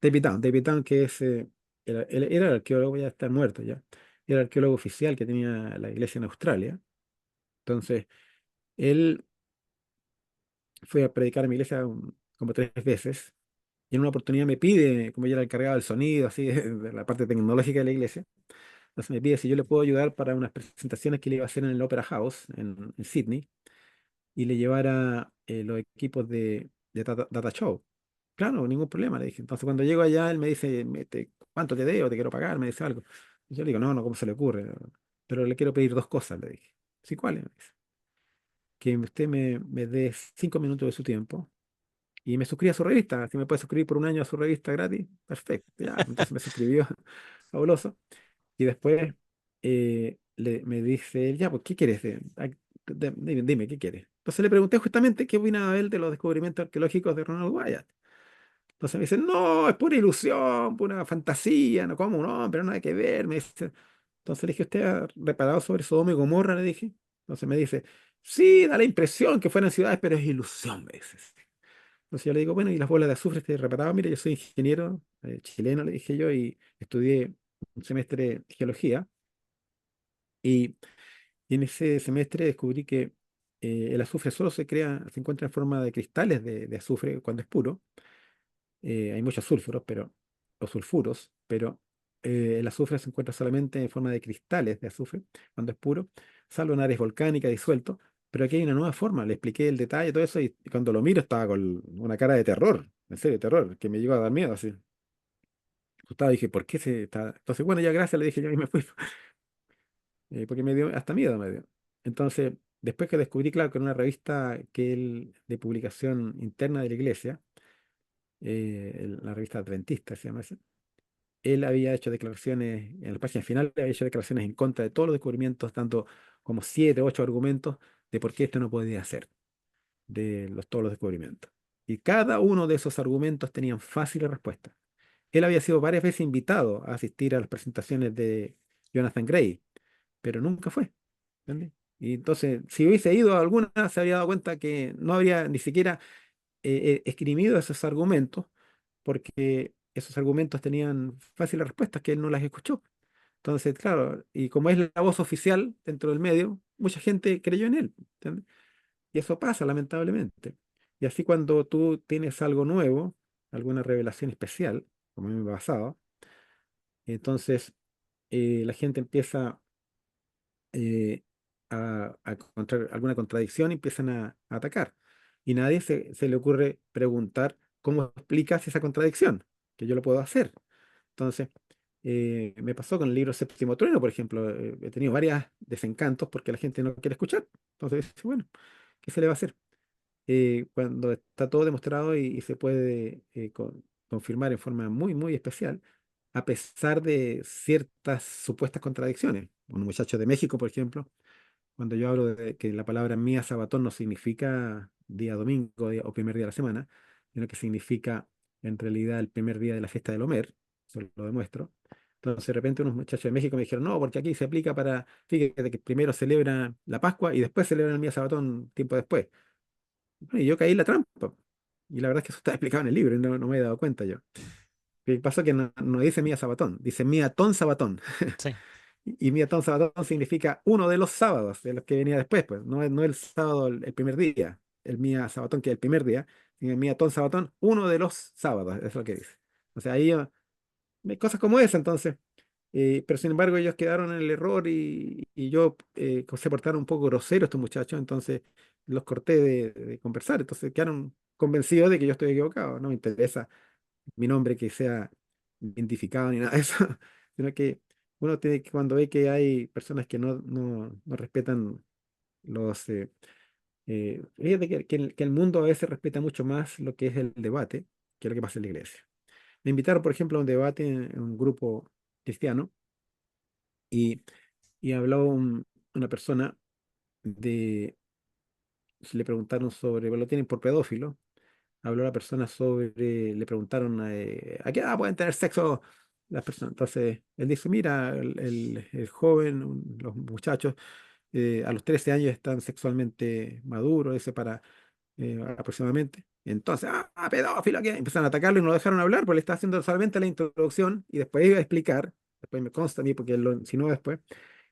David Down, que es, era el arqueólogo, ya está muerto ya, era el arqueólogo oficial que tenía la iglesia en Australia. Entonces, él fui a predicar a mi iglesia como 3 veces y en una oportunidad me pide, como yo era el encargado del sonido, así, de la parte tecnológica de la iglesia, entonces me pide si yo le puedo ayudar para unas presentaciones que le iba a hacer en el Opera House en Sydney y le llevara los equipos de Data Show. Claro, ningún problema, le dije. Entonces cuando llego allá, él me dice, ¿cuánto te debo? ¿Te quiero pagar? Me dice algo. Y yo le digo, no, no, ¿cómo se le ocurre? Pero le quiero pedir dos cosas, le dije. Sí, ¿cuáles? Me dice. Que usted me dé 5 minutos de su tiempo y me suscribí a su revista. Si me puede suscribir por un año a su revista gratis, perfecto. Ya, entonces me suscribió, fabuloso. Y después me dice él, ya, pues, ¿qué quieres? Dime, ¿qué quieres? Entonces le pregunté justamente qué opinaba él de los descubrimientos arqueológicos de Ronald Wyatt. Entonces me dice, no, es pura ilusión, pura fantasía, no como un hombre, no hay que ver. Me dice. Entonces le dije, ¿usted ha reparado sobre Sodoma y Gomorra? Le dije. Entonces me dice, sí, da la impresión que fueran ciudades, pero es ilusión, me dice. Entonces yo le digo, bueno, ¿y las bolas de azufre que reparaba? Mire, yo soy ingeniero chileno, le dije yo, y estudié un semestre de geología. Y, y en ese semestre descubrí que el azufre solo se encuentra en forma de cristales de azufre cuando es puro. Hay muchos sulfuros, o sulfuros, pero el azufre se encuentra solamente en forma de cristales de azufre cuando es puro, salvo en áreas volcánicas disuelto. Pero aquí hay una nueva forma, le expliqué el detalle, todo eso, y cuando lo miro estaba con una cara de terror, en serio, de terror, que me llegó a dar miedo así. Asustado, dije, ¿por qué se está? Entonces, bueno, ya gracias, le dije yo y me fui, porque me dio, hasta miedo me dio. Entonces, después que descubrí, claro, que en una revista de publicación interna de la iglesia, la revista Adventista se llama esa, él había hecho declaraciones, en la página final había hecho declaraciones en contra de todos los descubrimientos, tanto como 7, 8 argumentos de por qué esto no podía ser, todos los descubrimientos. Y cada uno de esos argumentos tenían fáciles respuestas. Él había sido varias veces invitado a asistir a las presentaciones de Jonathan Gray, pero nunca fue. ¿Entiendes? Y entonces, si hubiese ido a alguna, se habría dado cuenta que no habría ni siquiera esgrimido esos argumentos, porque esos argumentos tenían fáciles respuestas que él no las escuchó. Entonces, claro, y como es la voz oficial dentro del medio, mucha gente creyó en él. ¿Entiendes? Y eso pasa, lamentablemente. Y así cuando tú tienes algo nuevo, alguna revelación especial, como a mí me ha pasado, entonces la gente empieza eh, a encontrar alguna contradicción y empiezan a atacar. Y nadie se le ocurre preguntar cómo explicas esa contradicción, que yo lo puedo hacer. Entonces, me pasó con el libro Séptimo Trueno, por ejemplo. He tenido varios desencantos porque la gente no quiere escuchar. Entonces, bueno, ¿qué se le va a hacer? Cuando está todo demostrado y se puede confirmar en forma muy, muy especial, a pesar de ciertas supuestas contradicciones. Un muchacho de México, por ejemplo, cuando yo hablo de que la palabra mía sabatón no significa día domingo o primer día de la semana, sino que significa en realidad el primer día de la fiesta del Homer, eso lo demuestro. Entonces de repente unos muchachos de México me dijeron, no, porque aquí se aplica para, fíjate que primero celebran la Pascua y después celebran el Mía Sabatón tiempo después. Bueno, y yo caí en la trampa. Y la verdad es que eso está explicado en el libro y no me he dado cuenta yo. ¿Qué pasó? Que no dice Mía Sabatón, dice Mía Ton Sabatón. Sí, Y Mía Ton Sabatón significa uno de los sábados, de los que venía después, pues. No el sábado el primer día, el Mía Sabatón que es el primer día, sino Mía Ton Sabatón, uno de los sábados, es lo que dice. O sea, ahí hay cosas como esa, entonces. Pero sin embargo ellos quedaron en el error y yo se portaron un poco groseros estos muchachos, entonces los corté de conversar, entonces quedaron convencidos de que yo estoy equivocado, no me interesa mi nombre que sea identificado ni nada de eso, sino que uno tiene que, cuando ve que hay personas que no respetan los... fíjate que el mundo a veces respeta mucho más lo que es el debate que lo que pasa en la iglesia. Me invitaron, por ejemplo, a un debate en un grupo cristiano y, y habló una persona de, le preguntaron sobre, bueno, lo tienen por pedófilo, habló la persona sobre, le preguntaron a qué edad pueden tener sexo las personas. Entonces, él dice, mira, el joven, los muchachos, a los 13 años están sexualmente maduros, ese para aproximadamente. Entonces, pedófilo, ¿qué? Empezaron a atacarlo y no lo dejaron hablar, porque le estaba haciendo solamente la introducción y después iba a explicar, después me consta a mí, porque él lo insinuó después,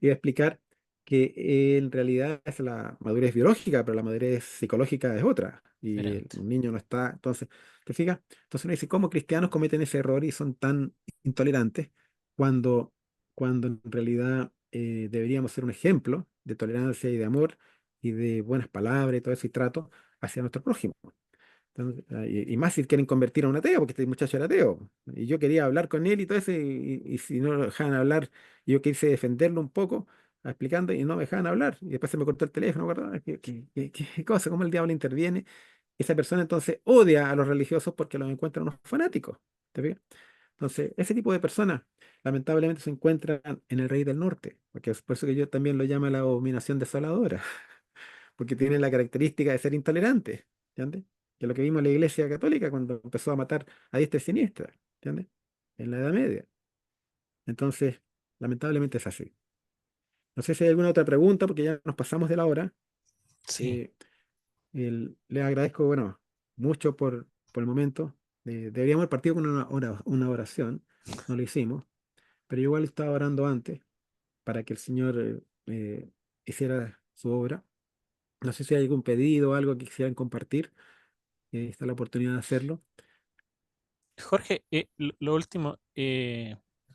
iba a explicar que en realidad es la madurez biológica, pero la madurez psicológica es otra. Y diferente. un niño no está, entonces, ¿te fijas? Entonces uno dice, ¿cómo cristianos cometen ese error y son tan intolerantes cuando, cuando en realidad deberíamos ser un ejemplo de tolerancia y de amor y de buenas palabras y todo eso y trato hacia nuestro prójimo? Entonces, y más si quieren convertir a un ateo, porque este muchacho era ateo. Y yo quería hablar con él y todo eso, y si no lo dejaban hablar, yo quise defenderlo un poco, explicando, y no me dejaban hablar. Y después se me cortó el teléfono, ¿verdad? ¿Qué cosa? ¿Cómo el diablo interviene? Esa persona entonces odia a los religiosos porque los encuentra unos fanáticos. ¿Te fijas? Entonces, ese tipo de personas lamentablemente se encuentran en el Rey del Norte, porque es por eso que yo también lo llamo la abominación desoladora, porque tiene la característica de ser intolerante, ¿entiendes? Que es lo que vimos en la Iglesia Católica cuando empezó a matar a diestra y siniestra, ¿entiendes? En la Edad Media. Entonces, lamentablemente es así. No sé si hay alguna otra pregunta, porque ya nos pasamos de la hora. Sí. Eh, les agradezco, bueno, mucho por el momento. Deberíamos haber partido con una oración, no lo hicimos, pero igual estaba orando antes para que el Señor hiciera su obra. No sé si hay algún pedido o algo que quisieran compartir. Está la oportunidad de hacerlo. Jorge, lo último,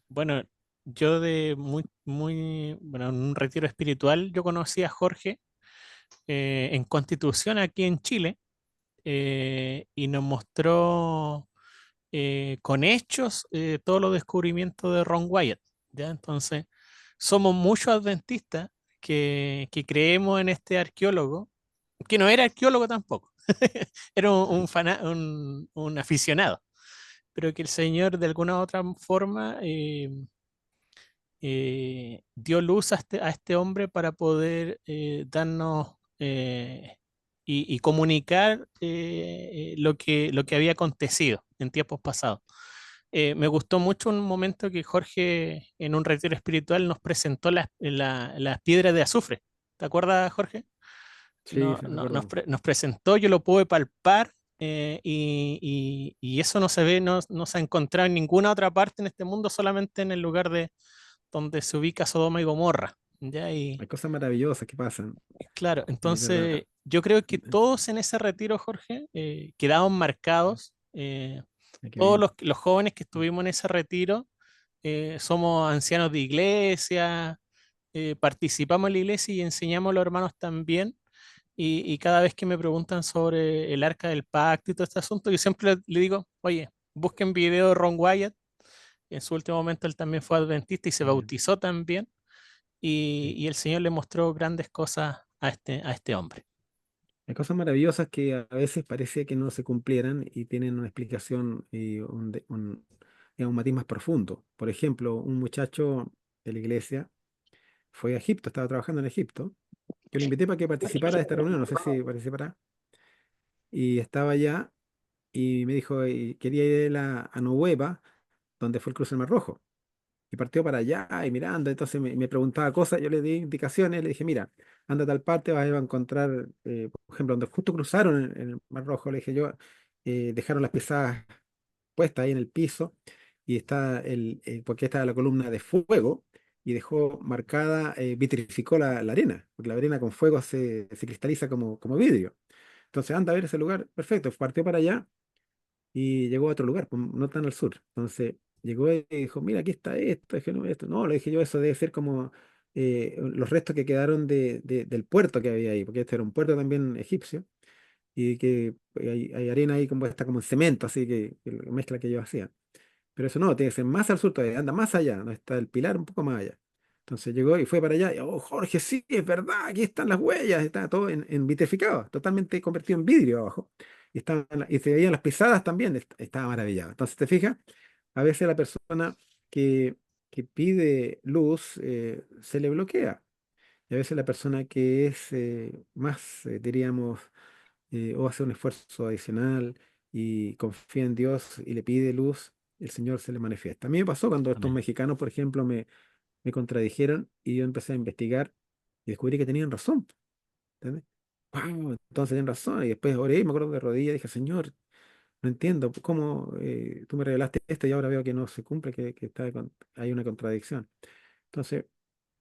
bueno, yo de bueno, en un retiro espiritual, yo conocí a Jorge en Constitución aquí en Chile y nos mostró con hechos todos los descubrimientos de Ron Wyatt, ¿ya? Entonces, somos muchos adventistas que creemos en este arqueólogo, que no era arqueólogo tampoco, era un aficionado, pero que el Señor de alguna u otra forma dio luz a este hombre para poder darnos y comunicar lo que había acontecido en tiempos pasados. Me gustó mucho un momento que Jorge en un retiro espiritual nos presentó las piedras de azufre. ¿Te acuerdas, Jorge? Sí, sí, me acuerdo. Nos presentó, yo lo pude palpar y eso no se ve, no se ha encontrado en ninguna otra parte en este mundo, solamente en el lugar de donde se ubica Sodoma y Gomorra. ¿Ya? Hay cosas maravillosas que pasan, Claro, y es verdad. entonces yo creo que todos en ese retiro, Jorge, quedamos marcados. Qué Todos bien. los jóvenes que estuvimos en ese retiro somos ancianos de iglesia, participamos en la iglesia y enseñamos a los hermanos también. Y cada vez que me preguntan sobre el arca del pacto y todo este asunto, yo siempre le digo, oye, busquen video de Ron Wyatt. En su último momento él también fue adventista y se Bien, bautizó también. sí. Y el Señor le mostró grandes cosas a este hombre. Hay cosas maravillosas que a veces parece que no se cumplieran y tienen una explicación y digamos, un matiz más profundo. Por ejemplo, un muchacho de la iglesia fue a Egipto, estaba trabajando en Egipto. Yo le invité para que participara de esta reunión, no sé si participará, y estaba allá y me dijo, quería ir él a Nueva, donde fue el cruce del Mar Rojo. Y partió para allá y mirando, entonces me preguntaba cosas, yo le di indicaciones, le dije, mira, anda a tal parte, vas a encontrar, por ejemplo, donde justo cruzaron en el Mar Rojo, le dije yo, dejaron las pisadas puestas ahí en el piso y está porque está la columna de fuego y dejó marcada, vitrificó la arena, porque la arena con fuego se cristaliza como vidrio. Entonces anda a ver ese lugar, perfecto, partió para allá y llegó a otro lugar, pues, no tan al sur. Entonces llegó y dijo, mira, aquí está esto, dije, no, esto. No, le dije yo, eso debe ser como los restos que quedaron del puerto que había ahí, porque este era un puerto también egipcio, y que hay arena ahí como está como en cemento, así que la mezcla que ellos hacían. Pero eso no, tiene que ser más al sur todavía, anda más allá, no está el pilar un poco más allá. Entonces llegó y fue para allá, y, oh, Jorge, sí, es verdad, aquí están las huellas, está todo en vitrificado, totalmente convertido en vidrio abajo. Y se veían las pisadas también, estaba maravillado. Entonces, te fijas, a veces la persona que, que pide luz se le bloquea. Y a veces la persona que es más, diríamos, o hace un esfuerzo adicional y confía en Dios y le pide luz, el Señor se le manifiesta. A mí me pasó cuando estos Amén. mexicanos, por ejemplo, me contradijeron y yo empecé a investigar y descubrí que tenían razón. ¿Entiendes? ¡Wow! Entonces tenían razón. Y después oré, y me acuerdo de rodillas, y dije, Señor, no entiendo cómo tú me revelaste esto y ahora veo que no se cumple, que hay una contradicción. Entonces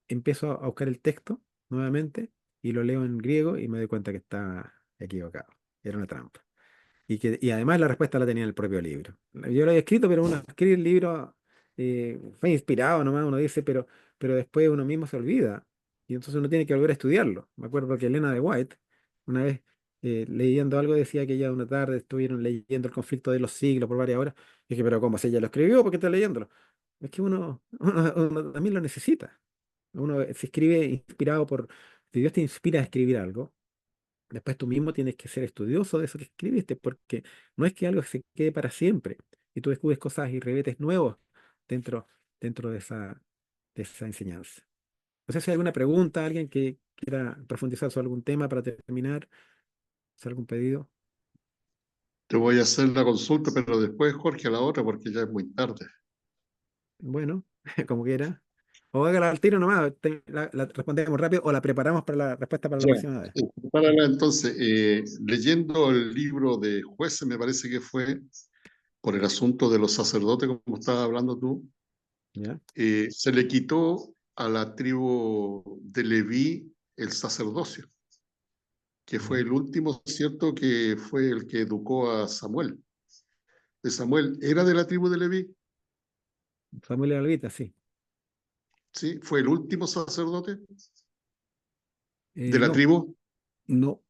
empiezo a buscar el texto nuevamente y lo leo en griego y me doy cuenta que está equivocado. Era una trampa. Y además la respuesta la tenía en el propio libro. Yo lo había escrito, pero uno escribe el libro, fue inspirado nomás, uno dice, pero después uno mismo se olvida. Y entonces uno tiene que volver a estudiarlo. Me acuerdo que Elena de White, una vez leyendo algo, decía que ya una tarde estuvieron leyendo el conflicto de los siglos por varias horas. Y dije, pero ¿cómo? Si ella lo escribió, ¿por qué está leyéndolo? Es que uno también lo necesita. Uno se escribe inspirado si Dios te inspira a escribir algo. Después tú mismo tienes que ser estudioso de eso que escribiste, porque no es que algo se quede para siempre y tú descubres cosas y revetes nuevos dentro, dentro de esa enseñanza. No sé si hay alguna pregunta, alguien que quiera profundizar sobre algún tema para terminar, hacer algún pedido. Te voy a hacer la consulta, pero después, Jorge, a la otra, porque ya es muy tarde. Bueno, como quiera. O hágala al tiro nomás, la respondemos rápido o la preparamos para la respuesta para la Ya. próxima vez. Entonces, leyendo el libro de Jueces, me parece que fue por el asunto de los sacerdotes, como estabas hablando tú, ¿Ya? se le quitó a la tribu de Leví el sacerdocio, que fue ¿Ya? el último, ¿cierto? Que fue el que educó a Samuel. De Samuel era de la tribu de Leví, Samuel Alvita, sí. ¿sí? Fue el último sacerdote de la No, tribu. no.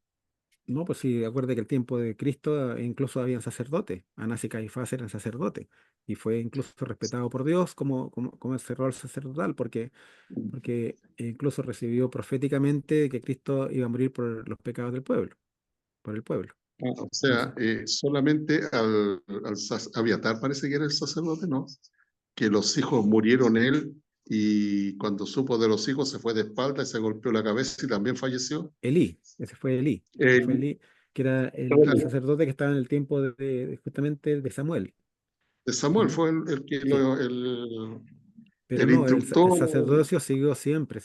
No, pues sí, acuerde que el tiempo de Cristo incluso habían sacerdotes. Anás y Caifás eran sacerdotes. Y fue incluso respetado por Dios como ese rol sacerdotal, porque incluso recibió proféticamente que Cristo iba a morir por los pecados del pueblo, por el pueblo. O sea, Entonces, solamente Abiatar parece que era el sacerdote, ¿no? Que los hijos murieron él y cuando supo de los hijos se fue de espalda y se golpeó la cabeza y también falleció. Ese Eh, fue Elí, que era el bueno, sacerdote que estaba en el tiempo justamente de Samuel. de Samuel ¿Entiendes? fue el que Sí, pero el no, el instructor, sacerdocio siguió siempre,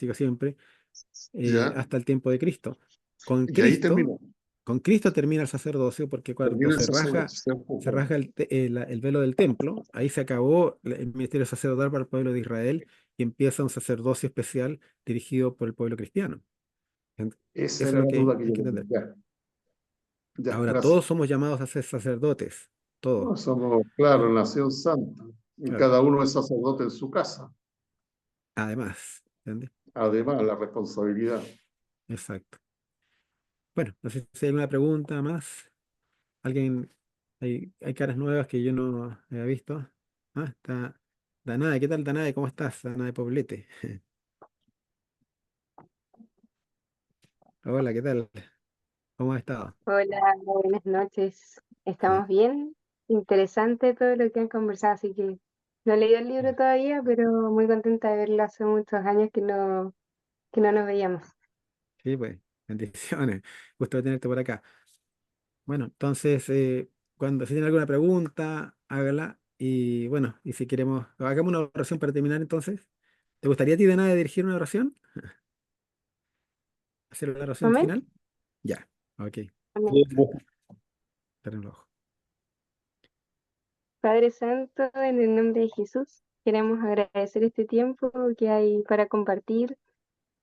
¿ya? hasta el tiempo de Cristo. Con Y ahí Cristo terminó. con Cristo termina el sacerdocio, porque cuando Termina el se raja, sacerdocio. se raja el velo del templo, ahí se acabó el ministerio sacerdotal para el pueblo de Israel y empieza un sacerdocio especial dirigido por el pueblo cristiano. Esa Eso es es la lo que duda que hay yo que tenía. entender. Ya, ya, Ahora, gracias. todos somos llamados a ser sacerdotes, todos, No, somos, claro, pero nación santa. Y claro, cada uno es sacerdote en su casa. además, ¿entiendes? Además, la responsabilidad. Exacto. Bueno, no sé si hay alguna pregunta más. ¿Alguien? Hay caras nuevas que yo no había visto. Ah, está Danae. ¿Qué tal, Danae? ¿Cómo estás? Danae Poblete. Hola, ¿qué tal? ¿Cómo has estado? Hola, buenas noches. Sí. ¿Estamos bien? Interesante todo lo que han conversado, así que no he leído el libro todavía, pero muy contenta de verlo hace muchos años que no nos veíamos. Sí, pues, bendiciones. Gusto de tenerte por acá. Bueno, entonces, cuando si tiene alguna pregunta, hágala. Y bueno, y si queremos, hagamos una oración para terminar entonces. ¿Te gustaría a ti de nada dirigir una oración? ¿Hacer la oración Amén. final? Ya, ok, Amén. perfecto. Cierren los ojos. Padre Santo, en el nombre de Jesús, queremos agradecer este tiempo que hay para compartir,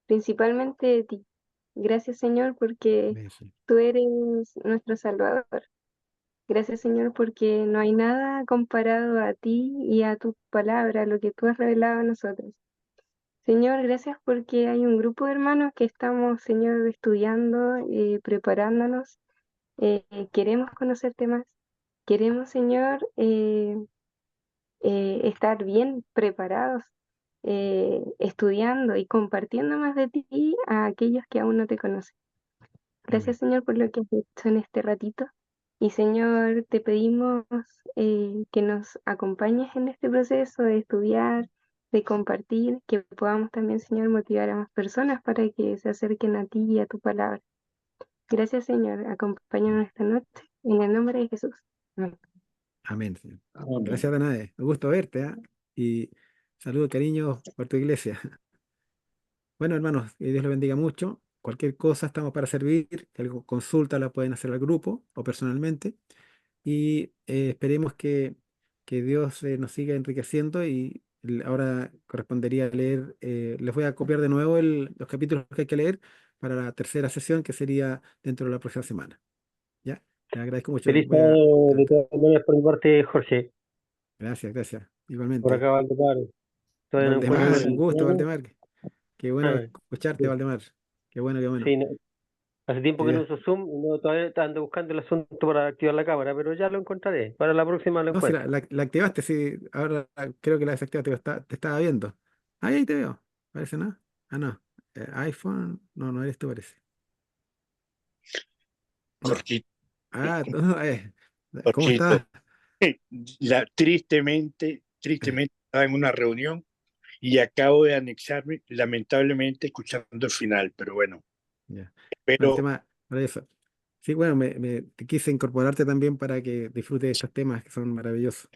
principalmente de ti. Gracias, Señor, porque Amén, sí. tú eres nuestro Salvador. Gracias, Señor, porque no hay nada comparado a ti y a tu palabra, lo que tú has revelado a nosotros. Señor, gracias porque hay un grupo de hermanos que estamos, Señor, estudiando, preparándonos. Queremos conocerte más. Queremos, Señor, estar bien preparados, estudiando y compartiendo más de ti a aquellos que aún no te conocen. Amén. Gracias, Señor, por lo que has hecho en este ratito. Y, Señor, te pedimos que nos acompañes en este proceso de estudiar, de compartir, que podamos también, Señor, motivar a más personas para que se acerquen a ti y a tu palabra. Gracias, Señor. Acompáñanos esta noche. En el nombre de Jesús. Amén. Amén, Señor. Amén. Gracias, Danae. Un gusto verte, ¿ah? Y saludos, cariños por tu iglesia. Bueno, hermanos, que Dios los bendiga mucho. Cualquier cosa estamos para servir. Si algo consulta la pueden hacer al grupo o personalmente. Y esperemos que Dios nos siga enriqueciendo y ahora correspondería leer, les voy a copiar de nuevo los capítulos que hay que leer para la tercera sesión que sería dentro de la próxima semana. ¿Ya? Les agradezco mucho. Feliz sábado de todas maneras por mi parte, Jorge. Gracias, gracias. Por Igualmente. acá, Valdemar. Todavía no encuentro Valdemar, un el gusto, juego. Valdemar. Qué bueno Ah, escucharte, sí, Valdemar. Qué bueno, qué bueno. sí, hace tiempo Que que no Dios- uso Zoom y no, todavía ando buscando el asunto para activar la cámara, pero ya lo encontraré. Para la próxima lo No, si encuentro. la activaste, sí. Ahora creo que la desactivaste, te estaba viendo. Ahí te veo. Parece, ¿no? Ah, no. iPhone. No, no eres tú, parece. No. Jorgito, Ah, no, ¿cómo Jorgito, estás? tristemente estaba en una reunión y acabo de anexarme, lamentablemente escuchando el final, pero bueno, Ya. Bueno, el pero tema, maravilloso. Sí, bueno, te quise incorporarte también para que disfrutes de estos temas que son maravillosos.